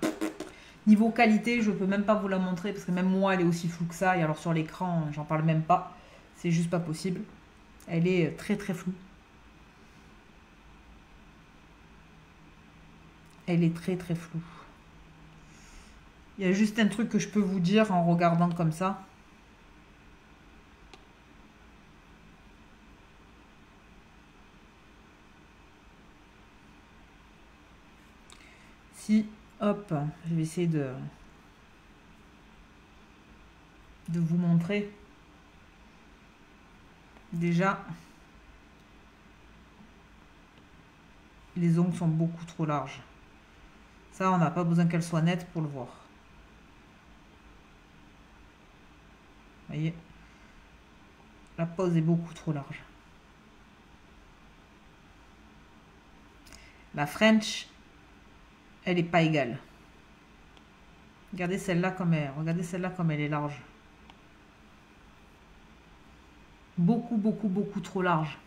niveau qualité, je ne peux même pas vous la montrer parce que même moi, elle est aussi floue que ça. Et alors sur l'écran, j'en parle même pas. C'est juste pas possible. Elle est très très floue. Elle est très très floue. Il y a juste un truc que je peux vous dire en regardant comme ça. Si, hop, je vais essayer de vous montrer. Déjà, les ongles sont beaucoup trop larges. Ça, on n'a pas besoin qu'elle soit nette pour le voir. Vous voyez, la pose est beaucoup trop large. La French, elle n'est pas égale. Regardez celle-là comme elle est large. Beaucoup, beaucoup, beaucoup trop large.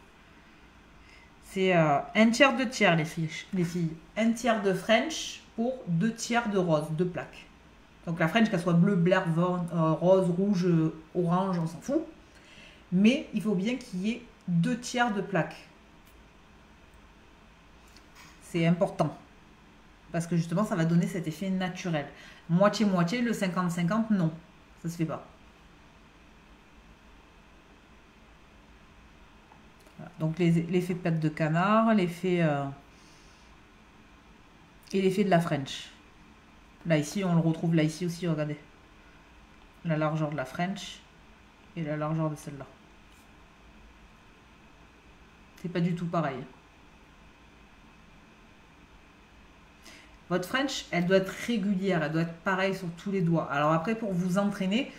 C'est un tiers, 2 tiers, les filles. Un tiers de French pour 2 tiers de rose, 2 plaques. Donc la French, qu'elle soit bleue, blaire, rose, rouge, orange, on s'en fout. Mais il faut bien qu'il y ait 2 tiers de plaques. C'est important. Parce que justement, ça va donner cet effet naturel. Moitié-moitié, le 50-50, non. Ça se fait pas. Voilà. Donc l'effet patte de canard, l'effet... et l'effet de la French. Là, ici, on le retrouve là, ici aussi, regardez. La largeur de la French et la largeur de celle-là. C'est pas du tout pareil. Votre French, elle doit être régulière, elle doit être pareille sur tous les doigts. Alors après, pour vous entraîner,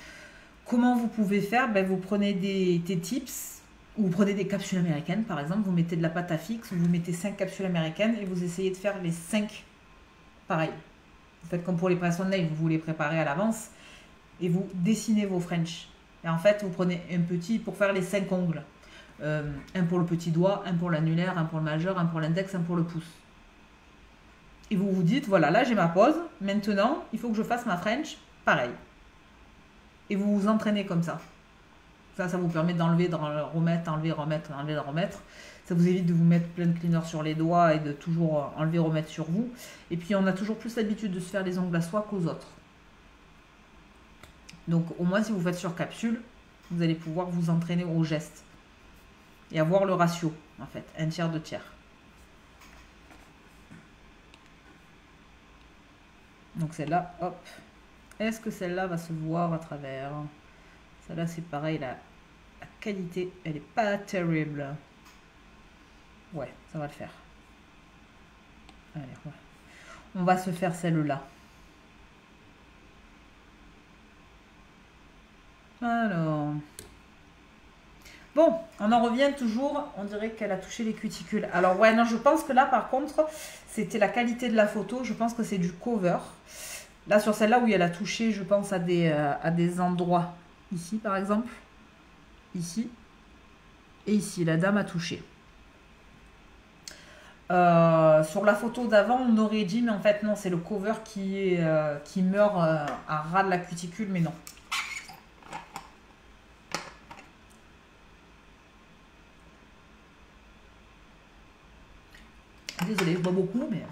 comment vous pouvez faire? Vous prenez des tips, ou vous prenez des capsules américaines, par exemple, vous mettez de la pâte à fixe, vous mettez 5 capsules américaines et vous essayez de faire les 5 pareils. Vous faites comme pour les pinceaux de nails, vous les préparez à l'avance et vous dessinez vos French. Et en fait, vous prenez un petit pour faire les 5 ongles. Un pour le petit doigt, un pour l'annulaire, un pour le majeur, un pour l'index, un pour le pouce. Et vous vous dites, voilà, là j'ai ma pose, maintenant il faut que je fasse ma French pareil. Et vous vous entraînez comme ça. Ça vous permet d'enlever, de remettre, enlever, remettre, enlever, de remettre. Ça vous évite de vous mettre plein de cleaner sur les doigts et de toujours enlever, remettre sur vous. Et puis on a toujours plus l'habitude de se faire les ongles à soi qu'aux autres. Donc au moins si vous faites sur capsule, vous allez pouvoir vous entraîner au geste. Et avoir le ratio, en fait, 1 tiers, 2 tiers. Donc celle-là, hop. Est-ce que celle-là va se voir à travers? Celle-là, c'est pareil, la qualité, elle n'est pas terrible. Ouais, ça va le faire. Allez, ouais. On va se faire celle-là. Alors... Bon, on en revient toujours, on dirait qu'elle a touché les cuticules. Alors ouais, non, je pense que là, par contre, c'était la qualité de la photo. Je pense que c'est du cover. Là, sur celle-là où elle a touché, je pense à des endroits. Ici, par exemple. Ici. Et ici, la dame a touché. Sur la photo d'avant, on aurait dit, mais en fait, non, c'est le cover qui meurt à ras de la cuticule, mais non. Désolée, je bois beaucoup, mais...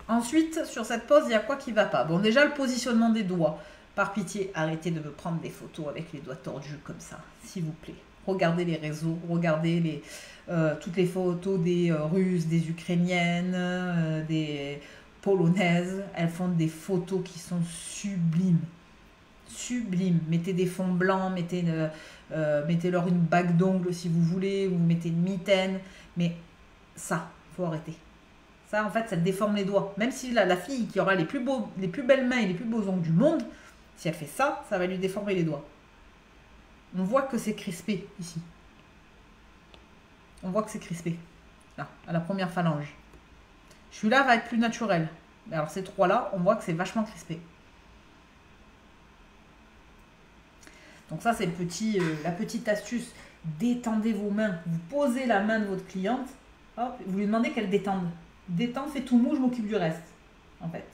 Ensuite, sur cette pose, il y a quoi qui ne va pas? Bon, déjà, le positionnement des doigts. Par pitié, arrêtez de me prendre des photos avec les doigts tordus comme ça, s'il vous plaît. Regardez les réseaux, regardez toutes les photos des Russes, des Ukrainiennes, des Polonaises. Elles font des photos qui sont sublimes. Sublimes. Mettez des fonds blancs, mettez-leur une bague d'ongles si vous voulez, vous mettez une mitaine. Mais ça, il faut arrêter. Ça, en fait, ça déforme les doigts. Même si la fille qui aura les plus belles mains et les plus beaux ongles du monde, si elle fait ça, ça va lui déformer les doigts. On voit que c'est crispé ici. On voit que c'est crispé. Là, à la première phalange. Celui-là va être plus naturel. Alors ces trois-là, on voit que c'est vachement crispé. Donc ça, c'est la petite astuce. Détendez vos mains. Vous posez la main de votre cliente. Hop, vous lui demandez qu'elle détende. Détends, fais tout mou, je m'occupe du reste. En fait.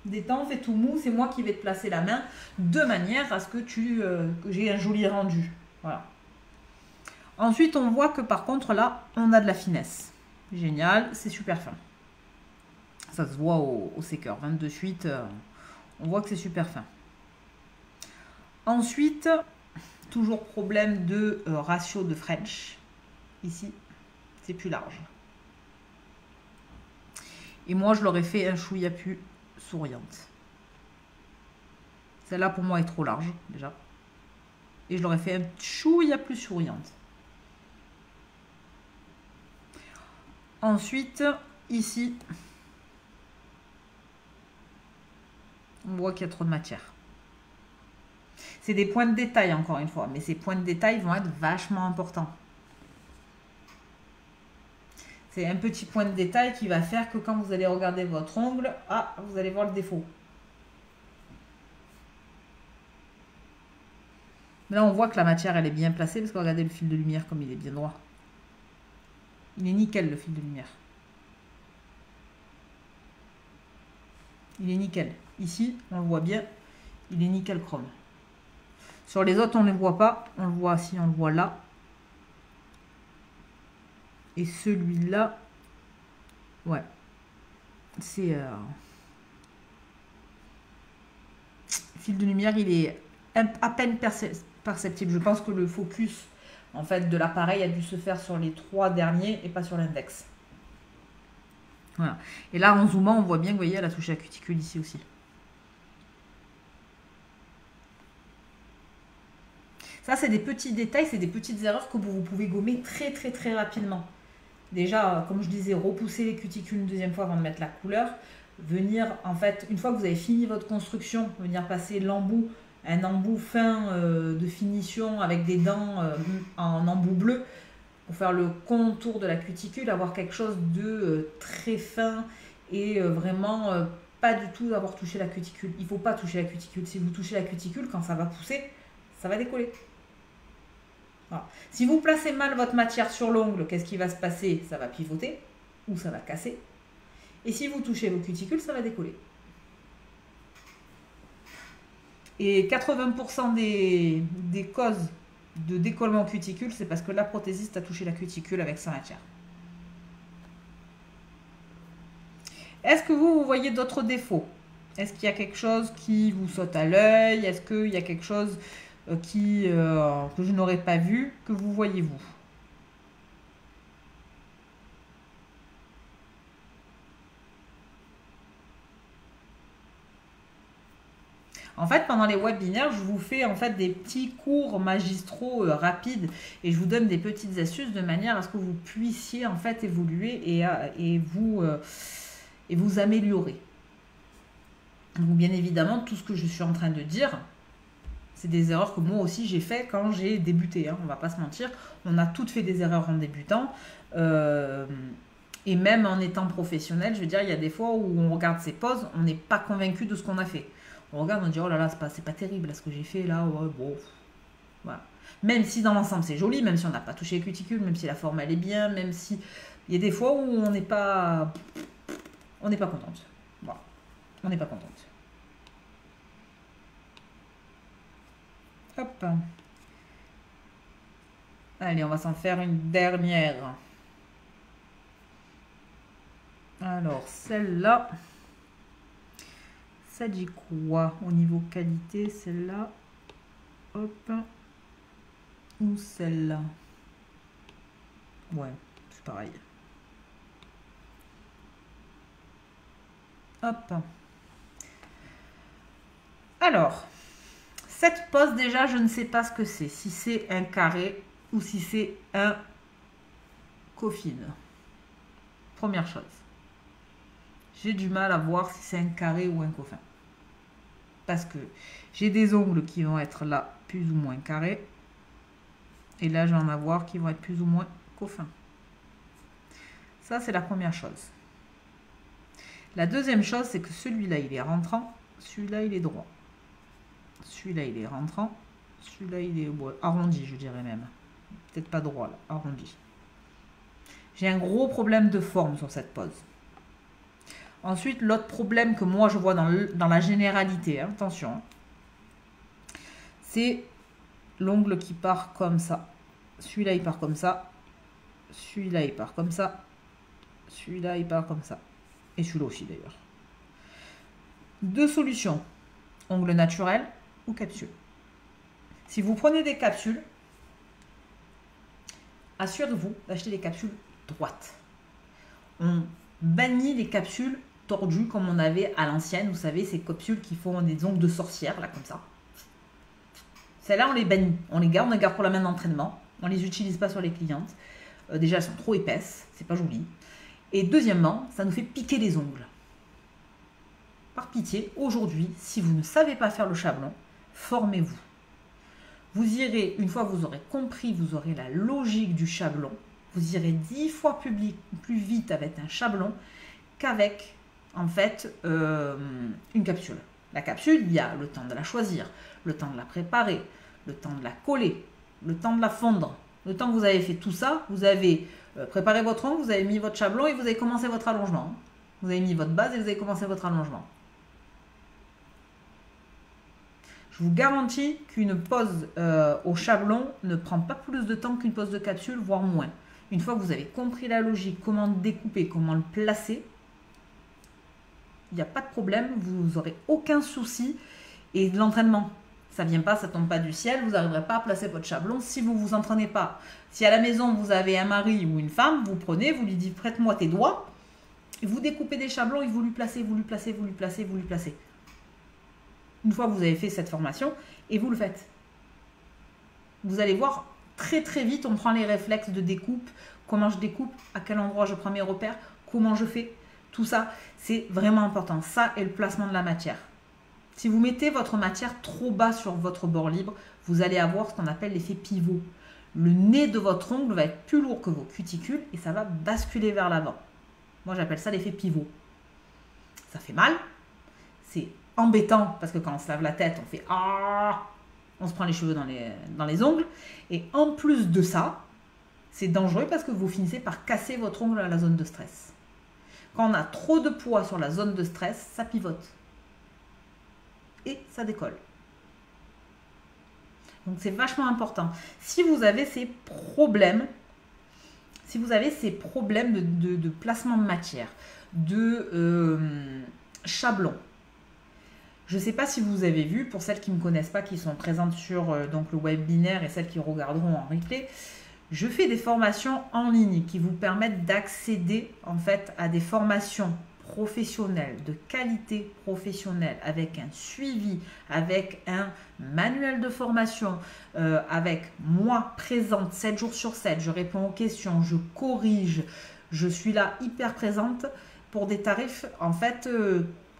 Détends, fais tout mou, c'est moi qui vais te placer la main de manière à ce que j'ai un joli rendu. Voilà. Ensuite, on voit que par contre, là, on a de la finesse. Génial, c'est super fin. Ça se voit au séqueur. 22 suites, on voit que c'est super fin. Ensuite, toujours problème de ratio de French. Ici, c'est plus large. Et moi, je l'aurais fait un chouïa plus souriante. Celle-là, pour moi, est trop large, déjà. Et je l'aurais fait un chouïa plus souriante. Ensuite, ici, On voit qu'il y a trop de matière. C'est des points de détail encore une fois, mais ces points de détail vont être vachement importants. C'est un petit point de détail qui va faire que quand vous allez regarder votre ongle, ah, vous allez voir le défaut. Là, on voit que la matière, elle est bien placée parce que regardez le fil de lumière comme il est bien droit. Il est nickel, le fil de lumière. Il est nickel. Ici, on le voit bien, il est nickel chrome. Sur les autres, on ne les voit pas. On le voit ici, on le voit là. Et celui-là, ouais, c'est... fil de lumière, il est à peine perceptible. Je pense que le focus en fait de l'appareil a dû se faire sur les 3 derniers et pas sur l'index. Voilà. Et là, en zoomant, on voit bien que vous voyez, elle a touché la cuticule ici aussi. Ça, c'est des petits détails, c'est des petites erreurs que vous pouvez gommer très rapidement. Déjà, comme je disais, repousser les cuticules une deuxième fois avant de mettre la couleur. Venir, en fait, une fois que vous avez fini votre construction, venir passer l'embout, un embout fin de finition avec des dents en embout bleu pour faire le contour de la cuticule, avoir quelque chose de très fin et vraiment pas du tout avoir touché la cuticule. Il ne faut pas toucher la cuticule. Si vous touchez la cuticule, quand ça va pousser, ça va décoller. Voilà. Si vous placez mal votre matière sur l'ongle, qu'est-ce qui va se passer? Ça va pivoter ou ça va casser. Et si vous touchez vos cuticules, ça va décoller. Et 80% des causes de décollement cuticule, c'est parce que la prothésiste a touché la cuticule avec sa matière. Est-ce que vous voyez d'autres défauts? Est-ce qu'il y a quelque chose qui vous saute à l'œil? Est-ce qu'il y a quelque chose que je n'aurais pas vu, que vous voyez vous? En fait, pendant les webinaires, je vous fais en fait des petits cours magistraux rapides et je vous donne des petites astuces de manière à ce que vous puissiez en fait évoluer et vous améliorer. Donc bien évidemment, tout ce que je suis en train de dire, c'est des erreurs que moi aussi j'ai fait quand j'ai débuté, hein, on va pas se mentir. On a toutes fait des erreurs en débutant. Et même en étant professionnel, je veux dire, il y a des fois où on regarde ses poses, on n'est pas convaincu de ce qu'on a fait. On regarde, on dit oh là là, c'est pas terrible là, ce que j'ai fait là, ouais, bon. Voilà. Même si dans l'ensemble c'est joli, même si on n'a pas touché les cuticules, même si la forme elle est bien, même si il y a des fois où on n'est pas contente. Voilà. On n'est pas contente. Hop. Allez, on va s'en faire une dernière. Alors, celle-là, ça dit quoi au niveau qualité? Celle-là, hop, ou celle-là? Ouais, c'est pareil. Hop. Alors, cette pose déjà, je ne sais pas ce que c'est. Si c'est un carré ou si c'est un coffin. Première chose. J'ai du mal à voir si c'est un carré ou un coffin. Parce que j'ai des ongles qui vont être là plus ou moins carrés. Et là, je vais en avoir qui vont être plus ou moins coffins. Ça, c'est la première chose. La deuxième chose, c'est que celui-là, il est rentrant. Celui-là, il est droit. Celui-là, il est rentrant. Celui-là, il est arrondi, je dirais même. Peut-être pas droit, là, arrondi. J'ai un gros problème de forme sur cette pose. Ensuite, l'autre problème que moi je vois dans la généralité, hein, attention, c'est l'ongle qui part comme ça. Celui-là, il part comme ça. Celui-là, il part comme ça. Celui-là, il part comme ça. Et celui-là aussi, d'ailleurs. Deux solutions. Ongle naturel ou capsule. Si vous prenez des capsules, assurez-vous d'acheter des capsules droites. On bannit les capsules tordues comme on avait à l'ancienne. Vous savez, ces capsules qui font des ongles de sorcière, là, comme ça. Celles-là, on les bannit. On les garde pour la main d'entraînement. On ne les utilise pas sur les clientes. Déjà, elles sont trop épaisses. C'est pas joli. Et deuxièmement, ça nous fait piquer les ongles. par pitié, aujourd'hui, si vous ne savez pas faire le chablon, formez-vous. Vous irez, une fois que vous aurez compris, vous aurez la logique du chablon, vous irez 10 fois plus vite avec un chablon qu'avec, en fait, une capsule. La capsule, il y a le temps de la choisir, le temps de la préparer, le temps de la coller, le temps de la fondre. Le temps que vous avez fait tout ça, vous avez préparé votre ongle, vous avez mis votre chablon et vous avez commencé votre allongement. Vous avez mis votre base et vous avez commencé votre allongement. Je vous garantis qu'une pose au chablon ne prend pas plus de temps qu'une pose de capsule, voire moins. Une fois que vous avez compris la logique, comment découper, comment le placer, il n'y a pas de problème, vous n'aurez aucun souci. Et de l'entraînement, ça ne vient pas, ça ne tombe pas du ciel, vous n'arriverez pas à placer votre chablon si vous ne vous entraînez pas. Si à la maison vous avez un mari ou une femme, vous prenez, vous lui dites prête-moi tes doigts, et vous découpez des chablons et vous lui placez, vous lui placez, vous lui placez, vous lui placez. Une fois que vous avez fait cette formation, et vous le faites. Vous allez voir, très très vite, on prend les réflexes de découpe, comment je découpe, à quel endroit je prends mes repères, comment je fais. Tout ça, c'est vraiment important. Ça et le placement de la matière. Si vous mettez votre matière trop bas sur votre bord libre, vous allez avoir ce qu'on appelle l'effet pivot. Le nez de votre ongle va être plus lourd que vos cuticules et ça va basculer vers l'avant. Moi, j'appelle ça l'effet pivot. Ça fait mal. C'est embêtant parce que quand on se lave la tête, on fait ah, on se prend les cheveux dans les ongles. Et en plus de ça, c'est dangereux parce que vous finissez par casser votre ongle à la zone de stress. Quand on a trop de poids sur la zone de stress, ça pivote. Et ça décolle. Donc c'est vachement important. Si vous avez ces problèmes, de placement de matière, de chablon, je ne sais pas si vous avez vu, pour celles qui ne me connaissent pas, qui sont présentes sur donc le webinaire et celles qui regarderont en replay, je fais des formations en ligne qui vous permettent d'accéder en fait à des formations professionnelles, de qualité professionnelle, avec un suivi, avec un manuel de formation, avec moi présente 7 jours sur 7, je réponds aux questions, je corrige, je suis là hyper présente pour des tarifs en fait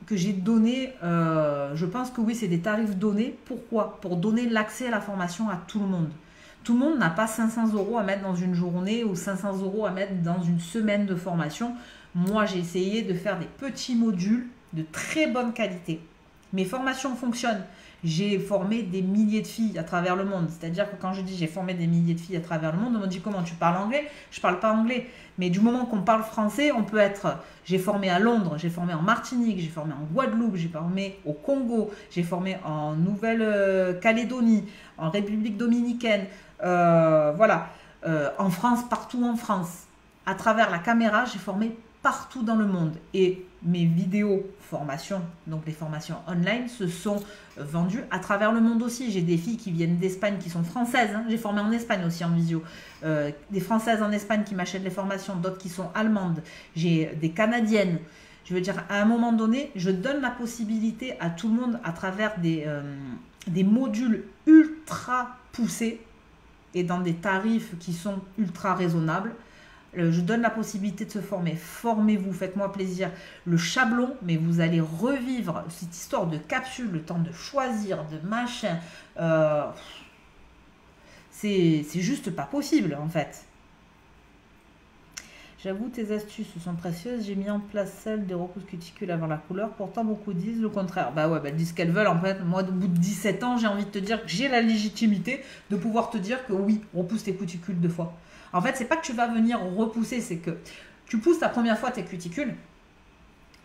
que j'ai donnés, je pense que oui c'est des tarifs donnés, pourquoi? Pour donner l'accès à la formation à tout le monde. Tout le monde n'a pas 500 € à mettre dans une journée ou 500 € à mettre dans une semaine de formation. Moi, j'ai essayé de faire des petits modules de très bonne qualité. Mes formations fonctionnent. J'ai formé des milliers de filles à travers le monde. C'est-à-dire que quand je dis j'ai formé des milliers de filles à travers le monde, on me dit comment tu parles anglais? Je ne parle pas anglais. Mais du moment qu'on parle français, on peut être... J'ai formé à Londres, j'ai formé en Martinique, j'ai formé en Guadeloupe, j'ai formé au Congo, j'ai formé en Nouvelle-Calédonie, en République dominicaine, voilà, en France, partout en France. À travers la caméra, j'ai formé partout dans le monde. Et mes vidéos formations, donc les formations online, se sont vendues à travers le monde aussi. J'ai des filles qui viennent d'Espagne, qui sont françaises. Hein. J'ai formé en Espagne aussi en visio. Des Françaises en Espagne qui m'achètent les formations, d'autres qui sont allemandes. J'ai des Canadiennes. Je veux dire, à un moment donné, je donne la possibilité à tout le monde à travers des modules ultra poussés et dans des tarifs qui sont ultra raisonnables. Je donne la possibilité de se former. Formez-vous, faites-moi plaisir. Le chablon, mais vous allez revivre cette histoire de capsule, le temps de choisir, de machin. C'est juste pas possible, en fait. J'avoue, tes astuces sont précieuses. J'ai mis en place celle des repousses cuticules avant la couleur. Pourtant, beaucoup disent le contraire. Bah ouais, elles disent ce qu'elles veulent. En fait, moi, au bout de 17 ans, j'ai envie de te dire que j'ai la légitimité de pouvoir te dire que oui, repousse tes cuticules 2 fois. En fait, c'est pas que tu vas venir repousser, c'est que tu pousses la première fois tes cuticules.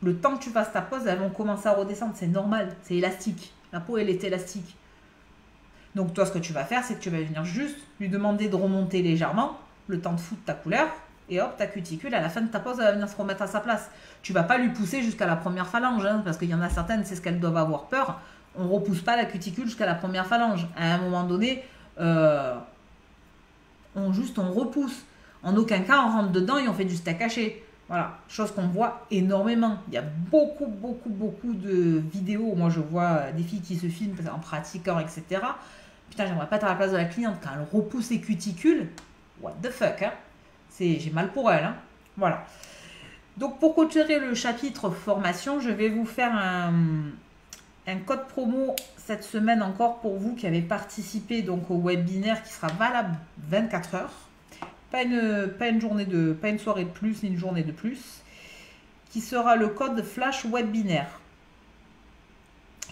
Le temps que tu fasses ta pose, elles vont commencer à redescendre. C'est normal, c'est élastique. La peau, elle est élastique. Donc toi, ce que tu vas faire, c'est que tu vas venir juste lui demander de remonter légèrement, le temps de foutre ta couleur, et hop, ta cuticule, à la fin de ta pose, elle va venir se remettre à sa place. Tu vas pas lui pousser jusqu'à la première phalange, hein, parce qu'il y en a certaines, c'est ce qu'elles doivent avoir peur. On ne repousse pas la cuticule jusqu'à la première phalange. À un moment donné, on repousse. En aucun cas, on rentre dedans et on fait du steak haché. Voilà, chose qu'on voit énormément. Il y a beaucoup de vidéos. Moi, je vois des filles qui se filment en pratiquant, etc. Putain, j'aimerais pas être à la place de la cliente quand elle repousse ses cuticules. What the fuck, hein? J'ai mal pour elle, hein? Voilà. Donc pour clôturer le chapitre formation, je vais vous faire un code promo cette semaine encore pour vous qui avez participé donc au webinaire qui sera valable 24 heures. Pas une soirée de plus ni une journée de plus. Qui sera le code flash webinaire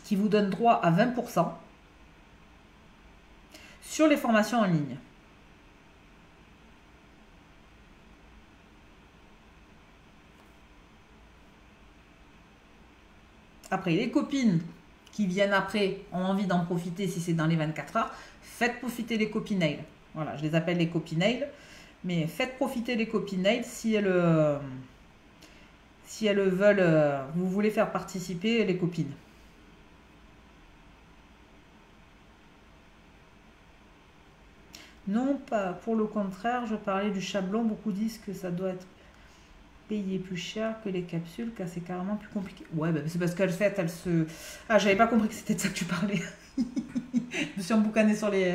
qui vous donne droit à 20% sur les formations en ligne. Après, les copines qui viennent après ont envie d'en profiter si c'est dans les 24 heures, faites profiter les copinails. Voilà, je les appelle les copinails, mais faites profiter les copinails si elles veulent, vous voulez faire participer les copines. Non, pas pour le contraire, je parlais du chablon, beaucoup disent que ça doit être payer plus cher que les capsules car c'est carrément plus compliqué. Ouais, bah, c'est parce qu'elle fait, elle se... Ah, j'avais pas compris que c'était de ça que tu parlais. Je me suis emboucanée sur les,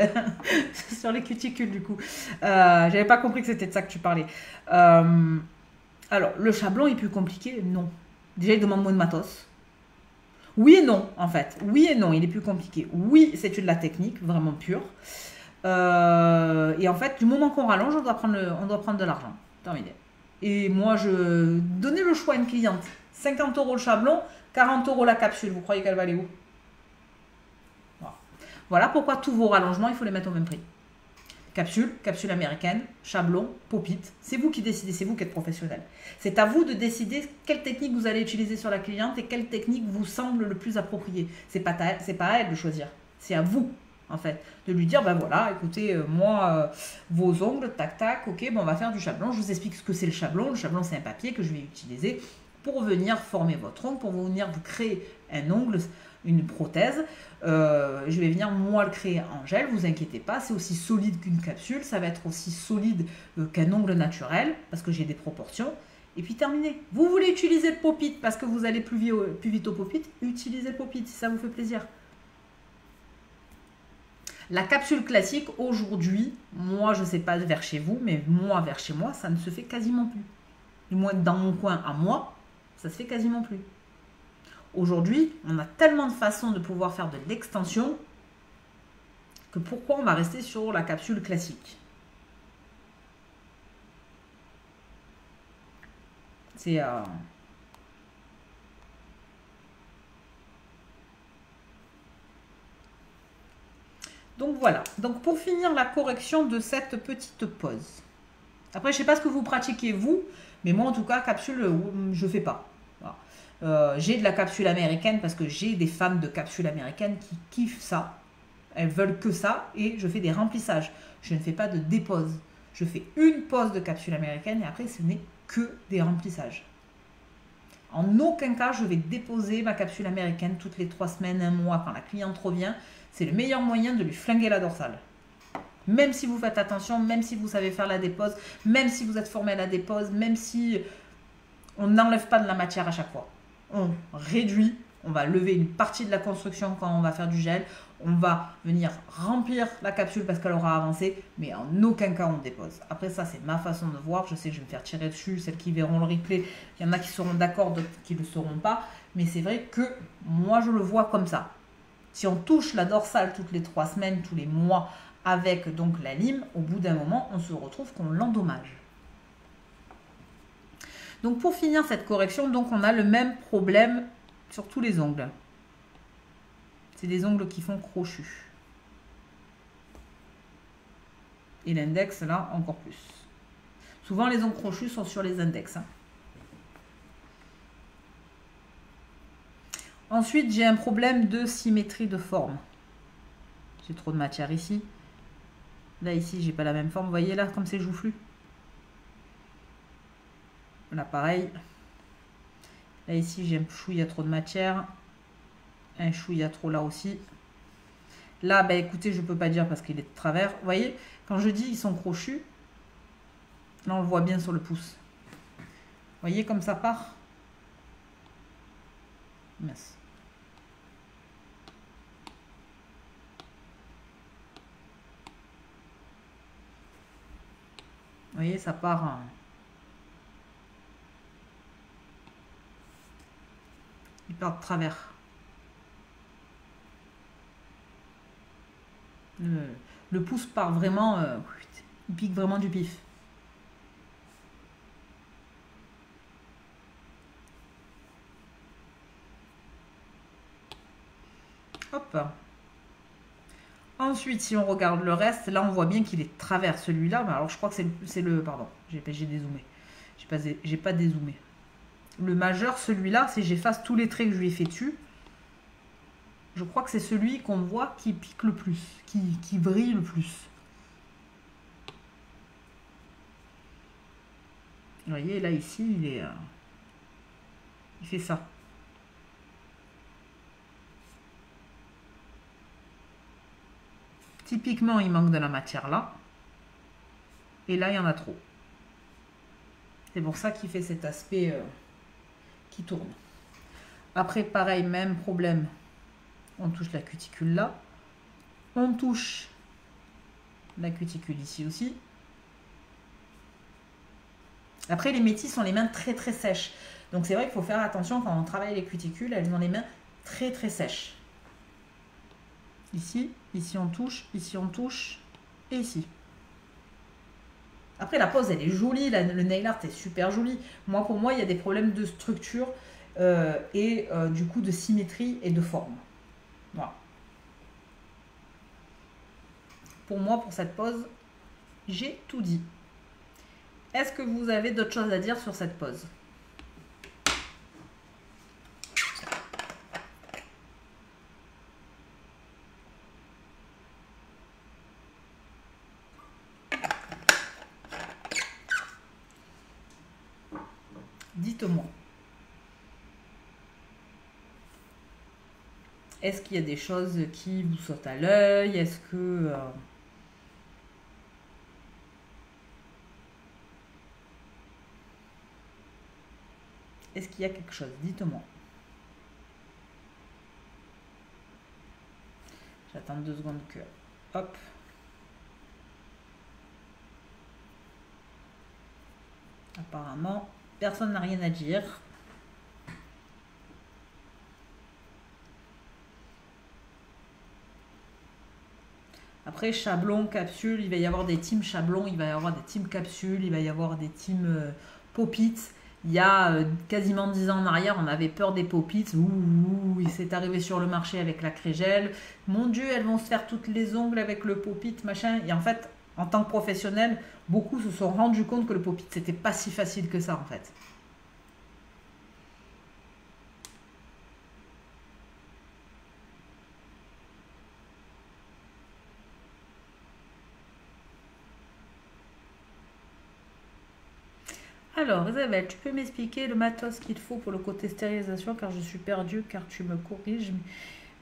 sur les cuticules du coup. J'avais pas compris que c'était de ça que tu parlais. Alors, le chablon est plus compliqué? Non. Déjà, il demande moins de matos. Oui et non, en fait. Oui et non, il est plus compliqué. Oui, c'est de la technique, vraiment pure. Et en fait, du moment qu'on rallonge, on doit prendre de l'argent. Terminé. Et moi, je donnais le choix à une cliente. 50 € le chablon, 40 € la capsule. Vous croyez qu'elle va aller où? Voilà pourquoi tous vos rallongements, il faut les mettre au même prix. Capsule américaine, chablon, pop-it. C'est vous qui décidez, c'est vous qui êtes professionnel. C'est à vous de décider quelle technique vous allez utiliser sur la cliente et quelle technique vous semble le plus appropriée. C'est pas à elle de choisir. C'est à vous, en fait, de lui dire, ben voilà, écoutez, moi, vos ongles, tac, tac, ok, bon, on va faire du chablon. Je vous explique ce que c'est le chablon. Le chablon, c'est un papier que je vais utiliser pour venir former votre ongle, pour venir vous créer un ongle, une prothèse. Je vais venir moi le créer en gel, vous inquiétez pas, c'est aussi solide qu'une capsule, ça va être aussi solide qu'un ongle naturel, parce que j'ai des proportions, et puis terminé. Vous voulez utiliser le pop-it parce que vous allez plus vite au pop-it, utilisez le pop-it si ça vous fait plaisir. La capsule classique, aujourd'hui, moi je ne sais pas vers chez vous, mais moi vers chez moi, ça ne se fait quasiment plus. Du moins dans mon coin à moi, ça se fait quasiment plus. Aujourd'hui, on a tellement de façons de pouvoir faire de l'extension que pourquoi on va rester sur la capsule classique? C'est... Donc voilà. Donc pour finir la correction de cette petite pause. Après, je ne sais pas ce que vous pratiquez vous, mais moi en tout cas, capsule, je ne fais pas. Voilà. J'ai de la capsule américaine parce que j'ai des fans de capsule américaine qui kiffent ça. Elles veulent que ça et je fais des remplissages. Je ne fais pas de dépose. Je fais une pause de capsule américaine et après ce n'est que des remplissages. En aucun cas je vais déposer ma capsule américaine toutes les 3 semaines, un mois quand la cliente revient. C'est le meilleur moyen de lui flinguer la dorsale. Même si vous faites attention, même si vous savez faire la dépose, même si vous êtes formé à la dépose, même si on n'enlève pas de la matière à chaque fois. On réduit, on va lever une partie de la construction quand on va faire du gel, on va venir remplir la capsule parce qu'elle aura avancé, mais en aucun cas on dépose. Après ça, c'est ma façon de voir, je sais que je vais me faire tirer dessus, celles qui verront le replay, il y en a qui seront d'accord, d'autres qui ne le seront pas, mais c'est vrai que moi je le vois comme ça. Si on touche la dorsale toutes les 3 semaines, tous les mois, avec donc la lime, au bout d'un moment, on se retrouve qu'on l'endommage. Donc pour finir cette correction, donc on a le même problème sur tous les ongles. C'est des ongles qui font crochu. Et l'index, là, encore plus. Souvent, les ongles crochus sont sur les index. Ensuite, j'ai un problème de symétrie de forme. J'ai trop de matière ici. Là, ici, j'ai pas la même forme. Vous voyez là, comme c'est joufflu. Là, pareil. Là, ici, j'ai un chouïa trop de matière. Un chouïa trop là aussi. Là, bah, écoutez, je peux pas dire parce qu'il est de travers. Vous voyez, quand je dis ils sont crochus, là, on le voit bien sur le pouce. Vous voyez comme ça part? Mince. Vous voyez, ça part. par travers. Le pouce part vraiment, il pique vraiment du pif. Hop. Ensuite, si on regarde le reste, là on voit bien qu'il est de travers celui-là. Alors je crois que c'est le... Pardon, j'ai dézoomé. J'ai pas dézoomé. Le majeur, celui-là, si j'efface tous les traits que je lui ai fait dessus, je crois que c'est celui qu'on voit qui pique le plus, qui brille le plus. Vous voyez, là, ici, il fait ça. Typiquement, il manque de la matière là. Et là, il y en a trop. C'est pour ça qu'il fait cet aspect qui tourne. Après, pareil, même problème. On touche la cuticule là. On touche la cuticule ici aussi. Après, les métis ont les mains très très sèches. Donc c'est vrai qu'il faut faire attention quand on travaille les cuticules. Elles ont les mains très très sèches. Ici on touche, ici on touche, et ici. Après, la pose, elle est jolie, le nail art est super joli. Moi, pour moi, il y a des problèmes de structure et du coup de symétrie et de forme. Voilà. Pour moi, pour cette pose, j'ai tout dit. Est-ce que vous avez d'autres choses à dire sur cette pose ? Dites-moi. Est-ce qu'il y a des choses qui vous sautent à l'œil? Est-ce que... Est-ce qu'il y a quelque chose? Dites-moi. J'attends 2 secondes que... Hop. Apparemment, personne n'a rien à dire. Après, chablon, capsule, il va y avoir des teams chablon, il va y avoir des teams capsule, il va y avoir des teams pop-it. Il y a quasiment 10 ans en arrière, on avait peur des pop-it. Il s'est arrivé sur le marché avec la crégel. Mon Dieu, elles vont se faire toutes les ongles avec le pop-it, machin. Et en fait, en tant que professionnel, beaucoup se sont rendus compte que le pop-it, c'était pas si facile que ça, en fait. Alors, Isabelle, tu peux m'expliquer le matos qu'il faut pour le côté stérilisation car je suis perdue, car tu me corriges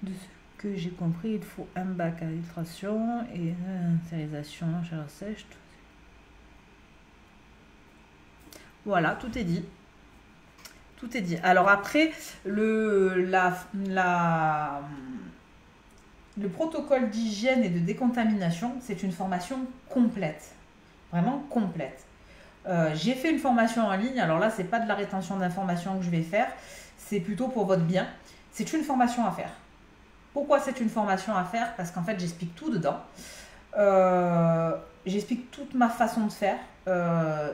de ce que j'ai compris. Il faut un bac à filtration et une stérilisation, chaleur sèche. Tout. Voilà, tout est dit. Tout est dit. Alors après, le protocole d'hygiène et de décontamination, c'est une formation complète. Vraiment complète. J'ai fait une formation en ligne, alors là c'est pas de la rétention d'informations que je vais faire, c'est plutôt pour votre bien. C'est une formation à faire. Pourquoi c'est une formation à faire? Parce qu'en fait j'explique tout dedans. J'explique toute ma façon de faire.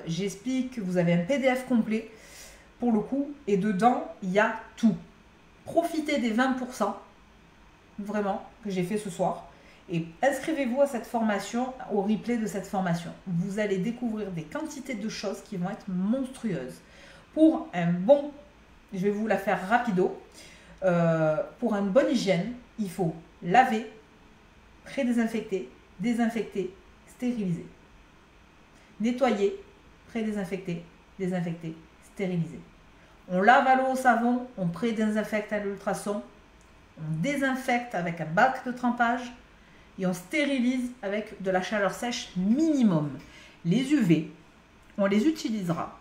J'explique que vous avez un PDF complet pour le coup et dedans il y a tout. Profitez des 20% vraiment que j'ai fait ce soir. Et inscrivez-vous à cette formation, au replay de cette formation. Vous allez découvrir des quantités de choses qui vont être monstrueuses. Pour un bon, je vais vous la faire rapido, pour une bonne hygiène, il faut laver, pré-désinfecter, désinfecter, stériliser. Nettoyer, pré-désinfecter, désinfecter, stériliser. On lave à l'eau au savon, on pré-désinfecte à l'ultrason, on désinfecte avec un bac de trempage, et on stérilise avec de la chaleur sèche minimum. Les UV, on les utilisera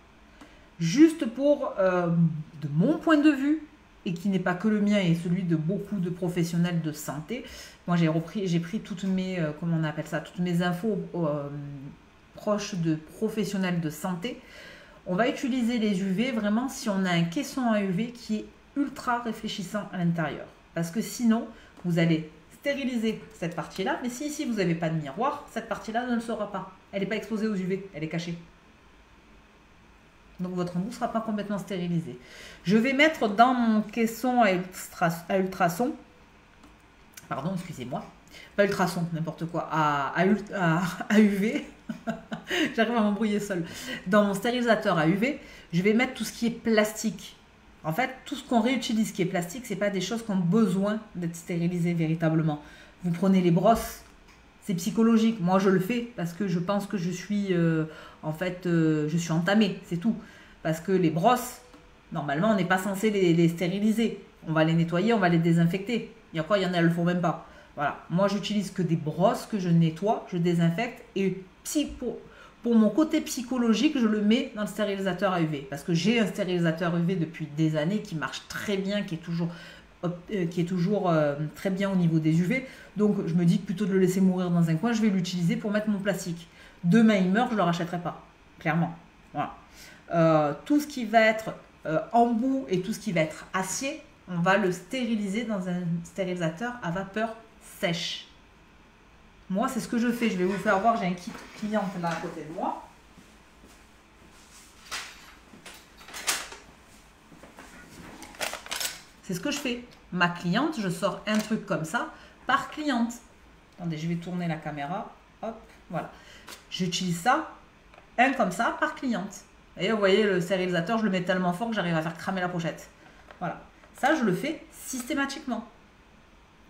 juste pour, de mon point de vue, et qui n'est pas que le mien et celui de beaucoup de professionnels de santé. Moi, j'ai pris toutes mes, comment on appelle ça, toutes mes infos proches de professionnels de santé. On va utiliser les UV vraiment si on a un caisson à UV qui est ultra réfléchissant à l'intérieur. Parce que sinon, vous allez stériliser cette partie-là. Mais si ici, vous n'avez pas de miroir, cette partie-là ne le sera pas. Elle n'est pas exposée aux UV, elle est cachée. Donc votre embout ne sera pas complètement stérilisé. Je vais mettre dans mon caisson à ultrasons, pardon, excusez-moi, pas ultrasons, n'importe quoi, à UV, j'arrive à m'embrouiller seule. Dans mon stérilisateur à UV, je vais mettre tout ce qui est plastique. En fait, tout ce qu'on réutilise qui est plastique, ce n'est pas des choses qui ont besoin d'être stérilisées véritablement. Vous prenez les brosses, c'est psychologique. Moi, je le fais parce que je pense que je suis, je suis entamée, c'est tout. Parce que les brosses, normalement, on n'est pas censé les stériliser. On va les nettoyer, on va les désinfecter. Il y a quoi? Il y en a, elles ne le font même pas. Voilà. Moi, j'utilise que des brosses que je nettoie, je désinfecte. Et pour mon côté psychologique, je le mets dans le stérilisateur à UV. Parce que j'ai un stérilisateur UV depuis des années qui marche très bien, qui est toujours très bien au niveau des UV. Donc je me dis que plutôt de le laisser mourir dans un coin, je vais l'utiliser pour mettre mon plastique. Demain il meurt, je ne le rachèterai pas, clairement. Voilà. Tout ce qui va être embout et tout ce qui va être acier, on va le stériliser dans un stérilisateur à vapeur sèche. Moi c'est ce que je fais, je vais vous faire voir, j'ai un kit cliente là à côté de moi. C'est ce que je fais. Ma cliente, je sors un truc comme ça par cliente. Attendez, je vais tourner la caméra. Hop, voilà. J'utilise ça, un comme ça, par cliente. Et vous voyez, le stérilisateur, je le mets tellement fort que j'arrive à faire cramer la pochette. Voilà. Ça, je le fais systématiquement.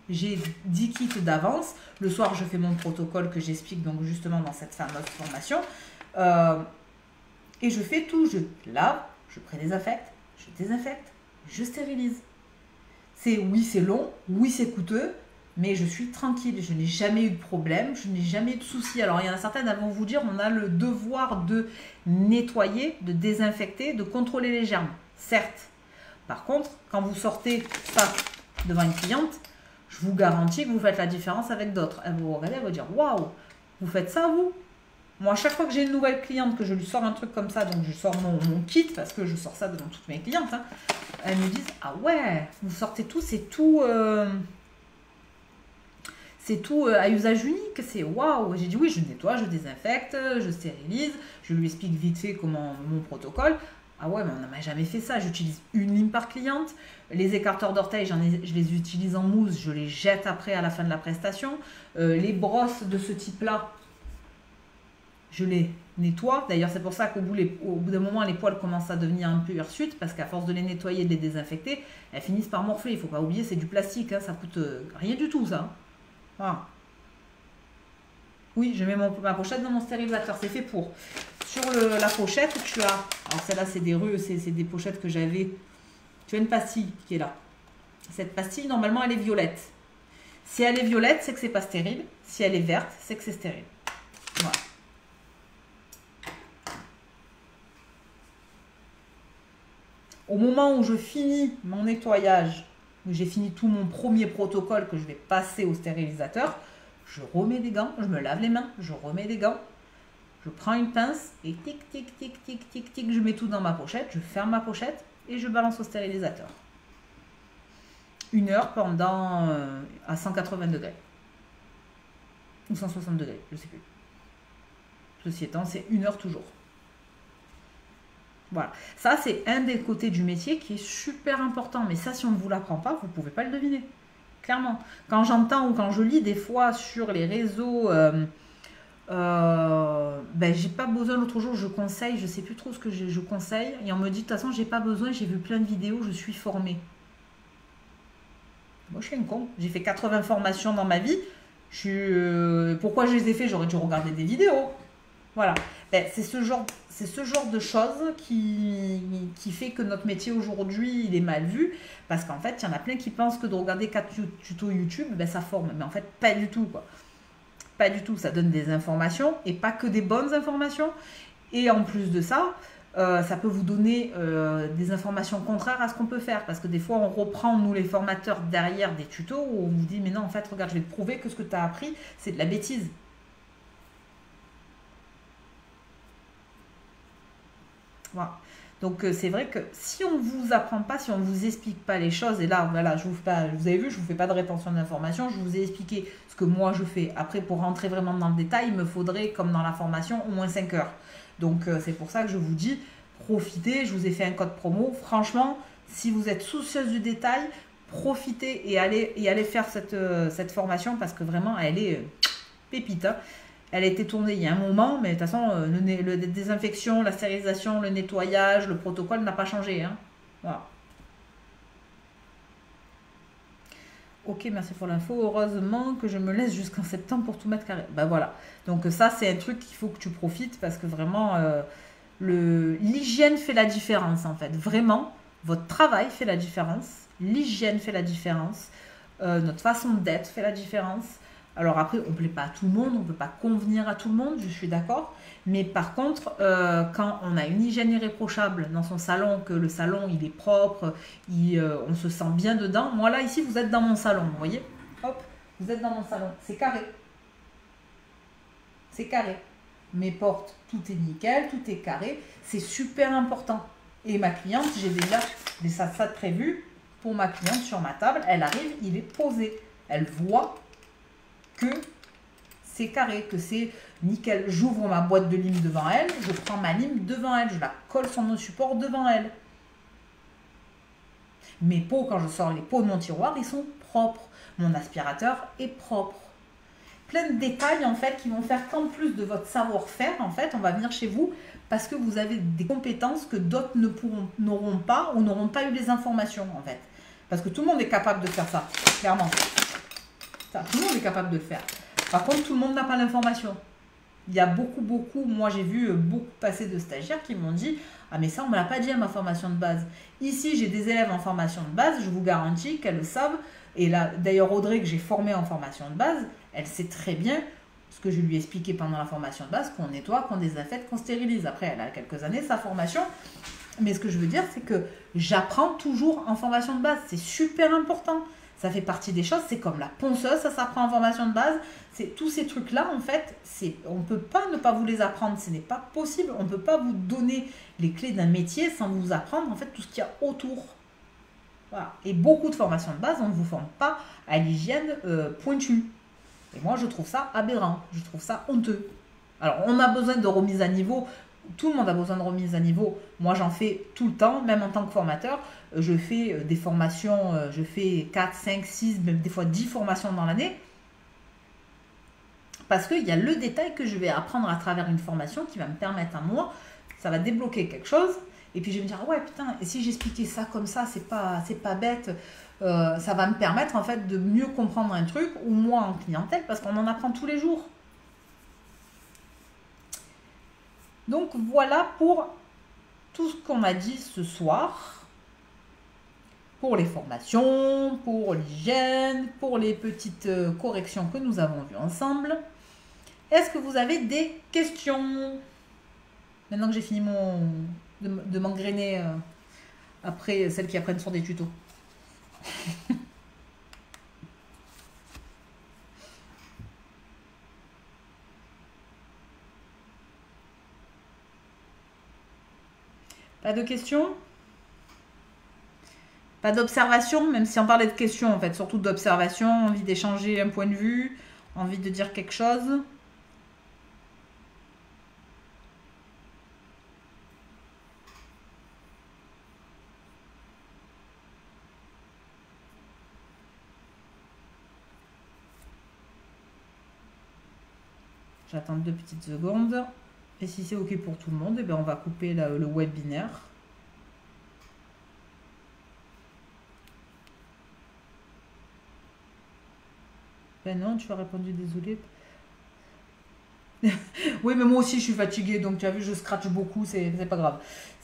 J'ai 10 kits d'avance. Le soir, je fais mon protocole que j'explique donc justement dans cette fameuse formation. Et je fais tout. Je lave, je prédésinfecte, je désinfecte, je stérilise. Oui, c'est long, oui, c'est coûteux, mais je suis tranquille, je n'ai jamais eu de problème, je n'ai jamais eu de soucis. Alors, il y en a certaines, elles vont vous dire, on a le devoir de nettoyer, de désinfecter, de contrôler les germes, certes. Par contre, quand vous sortez ça devant une cliente, je vous garantis que vous faites la différence avec d'autres. Elle va vous regarder, elle va dire, waouh, vous faites ça, vous? Moi, à chaque fois que j'ai une nouvelle cliente, que je lui sors un truc comme ça, donc je sors mon kit, parce que je sors ça devant toutes mes clientes, hein, elles me disent, ah ouais, vous sortez tout, c'est tout à usage unique, c'est waouh. J'ai dit oui, je nettoie, je désinfecte, je stérilise, je lui explique vite fait comment mon protocole. Ah ouais, mais on n'a jamais fait ça, j'utilise une lime par cliente. Les écarteurs d'orteils, je les utilise en mousse, je les jette après à la fin de la prestation. Les brosses de ce type-là, je les nettoie. D'ailleurs, c'est pour ça qu'au bout d'un moment, les poils commencent à devenir un peu hirsutes, parce qu'à force de les nettoyer et de les désinfecter, elles finissent par morfler. Il ne faut pas oublier, c'est du plastique, hein, ça coûte rien du tout, ça. Voilà. Oui, je mets ma pochette dans mon stérilisateur, c'est fait pour. Sur la pochette, tu as... Alors celle-là, c'est des pochettes que j'avais. Tu as une pastille qui est là. Cette pastille, normalement, elle est violette. Si elle est violette, c'est que c'est pas stérile. Si elle est verte, c'est que c'est stérile. Voilà. Au moment où je finis mon nettoyage, où j'ai fini tout mon premier protocole que je vais passer au stérilisateur, je remets des gants, je me lave les mains, je remets des gants, je prends une pince et tic, tic, tic, tic, tic, tic, je mets tout dans ma pochette, je ferme ma pochette et je balance au stérilisateur. 1 heure pendant à 180 degrés. Ou 160 degrés, je ne sais plus. Ceci étant, c'est 1 heure toujours. Voilà, ça c'est un des côtés du métier qui est super important, mais ça si on ne vous l'apprend pas, vous ne pouvez pas le deviner, clairement. Quand j'entends ou quand je lis des fois sur les réseaux, j'ai pas besoin, l'autre jour je conseille, je sais plus trop ce que je conseille, et on me dit de toute façon j'ai pas besoin, j'ai vu plein de vidéos, je suis formée. Moi je suis un con, j'ai fait 80 formations dans ma vie, pourquoi je les ai fait? J'aurais dû regarder des vidéos. Voilà, c'est ce genre de choses qui fait que notre métier aujourd'hui, il est mal vu. Parce qu'en fait, il y en a plein qui pensent que de regarder 4 tutos YouTube, ça forme. Mais en fait, pas du tout, quoi. Pas du tout, ça donne des informations et pas que des bonnes informations. Et en plus de ça, ça peut vous donner des informations contraires à ce qu'on peut faire. Parce que des fois, on reprend, nous les formateurs, derrière des tutos où on vous dit, mais non, en fait, regarde, je vais te prouver que ce que tu as appris, c'est de la bêtise. Voilà. Donc c'est vrai que si on ne vous apprend pas, si on ne vous explique pas les choses, et là, voilà, vous avez vu, je ne vous fais pas de rétention d'informations, je vous ai expliqué ce que moi je fais. Après, pour rentrer vraiment dans le détail, il me faudrait, comme dans la formation, au moins 5 heures. Donc c'est pour ça que je vous dis, profitez, je vous ai fait un code promo. Franchement, si vous êtes soucieuse du détail, profitez et allez faire cette formation parce que vraiment, elle est pépite. Hein. Elle a été tournée il y a un moment, mais de toute façon, la désinfection, la stérilisation, le nettoyage, le protocole n'a pas changé. Hein. Voilà. Ok, merci pour l'info. Heureusement que je me laisse jusqu'en septembre pour tout mettre carré. Ben voilà. Donc ça, c'est un truc qu'il faut que tu profites parce que vraiment, l'hygiène fait la différence en fait. Vraiment, votre travail fait la différence. L'hygiène fait la différence. Notre façon d'être fait la différence. Alors après, on ne plaît pas à tout le monde, on ne peut pas convenir à tout le monde, je suis d'accord. Mais par contre, quand on a une hygiène irréprochable dans son salon, que le salon il est propre, on se sent bien dedans. Moi là, ici, vous êtes dans mon salon, vous voyez? Hop, vous êtes dans mon salon. C'est carré. C'est carré. Mes portes, tout est nickel, tout est carré. C'est super important. Et ma cliente, j'ai déjà ça de prévu pour ma cliente sur ma table. Elle arrive, il est posé. Elle voit que c'est carré, que c'est nickel. J'ouvre ma boîte de lime devant elle, je prends ma lime devant elle, je la colle sur mon support devant elle. Mes pots, quand je sors les pots de mon tiroir, ils sont propres. Mon aspirateur est propre. Plein de détails en fait qui vont faire qu'en plus de votre savoir-faire, en fait, on va venir chez vous parce que vous avez des compétences que d'autres n'auront pas ou n'auront pas eu les informations en fait. Parce que tout le monde est capable de faire ça, clairement. Ça, tout le monde est capable de le faire. Par contre, tout le monde n'a pas l'information. Il y a beaucoup, moi j'ai vu beaucoup passer de stagiaires qui m'ont dit « Ah mais ça, on ne me l'a pas dit à ma formation de base. » Ici, j'ai des élèves en formation de base, je vous garantis qu'elles le savent. Et là, d'ailleurs, Audrey, que j'ai formée en formation de base, elle sait très bien ce que je lui ai expliqué pendant la formation de base, qu'on nettoie, qu'on désinfecte, qu'on stérilise. Après, elle a quelques années, sa formation. Mais ce que je veux dire, c'est que j'apprends toujours en formation de base. C'est super important. Ça fait partie des choses, c'est comme la ponceuse, ça s'apprend en formation de base. C'est tous ces trucs-là, en fait, on ne peut pas ne pas vous les apprendre. Ce n'est pas possible. On ne peut pas vous donner les clés d'un métier sans vous apprendre, en fait, tout ce qu'il y a autour. Voilà. Et beaucoup de formations de base, on ne vous forme pas à l'hygiène pointue. Et moi, je trouve ça aberrant. Je trouve ça honteux. Alors, on a besoin de remise à niveau. Tout le monde a besoin de remise à niveau. Moi, j'en fais tout le temps, même en tant que formateur. Je fais des formations, je fais 4, 5, 6, même des fois 10 formations dans l'année. Parce qu'il y a le détail que je vais apprendre à travers une formation qui va me permettre à moi, ça va débloquer quelque chose. Et puis je vais me dire, ah ouais, putain, et si j'expliquais ça comme ça, c'est pas bête. Ça va me permettre en fait de mieux comprendre un truc, ou moi en clientèle, parce qu'on en apprend tous les jours. Donc voilà pour tout ce qu'on a dit ce soir. Pour les formations, pour l'hygiène, pour les petites corrections que nous avons vues ensemble. Est-ce que vous avez des questions? Maintenant que j'ai fini de m'engrainer après celles qui apprennent sur des tutos. Pas de questions? Pas d'observation, même si on parlait de questions en fait, surtout d'observation, envie d'échanger un point de vue, envie de dire quelque chose. J'attends 2 petites secondes. Et si c'est OK pour tout le monde, eh bien on va couper le webinaire. Ben non, tu as répondu désolé. Oui, mais moi aussi je suis fatiguée, donc tu as vu, je scratche beaucoup, c'est pas grave.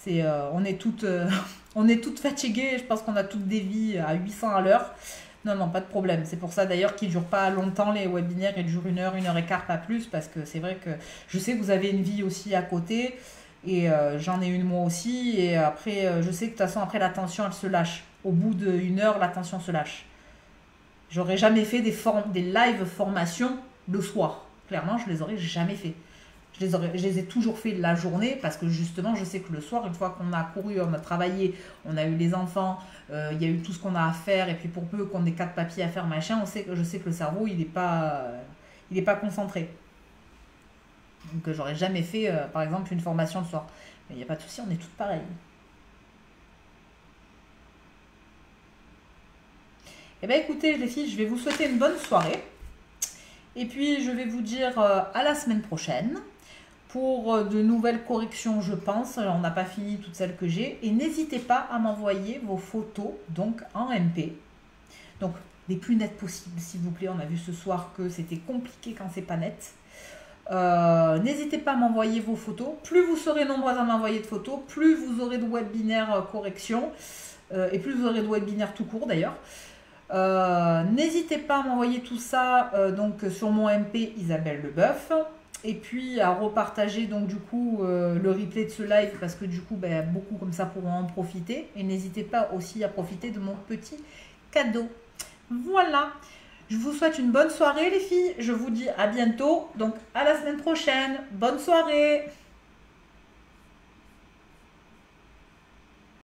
On est toutes fatiguées, je pense qu'on a toutes des vies à 800 à l'heure. Non, pas de problème. C'est pour ça d'ailleurs qu'ils ne durent pas longtemps les webinaires, ils durent 1 heure, 1h15, pas plus, parce que c'est vrai que je sais que vous avez une vie aussi à côté, et j'en ai une moi aussi, et après, je sais que de toute façon, après la tension, elle se lâche. Au bout d'1 heure, la tension se lâche. J'aurais jamais fait des live formations le soir. Clairement, je les aurais jamais fait. Je les ai toujours fait la journée parce que justement, je sais que le soir, une fois qu'on a couru, on a travaillé, on a eu les enfants, il y a eu tout ce qu'on a à faire, et puis pour peu qu'on ait 4 papiers à faire, machin, je sais que le cerveau, il est pas concentré. Donc, j'aurais jamais fait, par exemple, une formation le soir. Mais il n'y a pas de souci, on est toutes pareilles. Eh bien, écoutez, les filles, je vais vous souhaiter une bonne soirée. Et puis, je vais vous dire à la semaine prochaine pour de nouvelles corrections, je pense. On n'a pas fini toutes celles que j'ai. Et n'hésitez pas à m'envoyer vos photos donc en MP. Donc, les plus nettes possibles, s'il vous plaît. On a vu ce soir que c'était compliqué quand c'est pas net. N'hésitez pas à m'envoyer vos photos. Plus vous serez nombreuses à m'envoyer de photos, plus vous aurez de webinaires corrections. Et plus vous aurez de webinaires tout court d'ailleurs. N'hésitez pas à m'envoyer tout ça donc sur mon MP Isabelle Leboeuf, et puis à repartager donc du coup le replay de ce live parce que du coup beaucoup comme ça pourront en profiter, et n'hésitez pas aussi à profiter de mon petit cadeau. Voilà, je vous souhaite une bonne soirée les filles, je vous dis à bientôt, donc à la semaine prochaine, bonne soirée.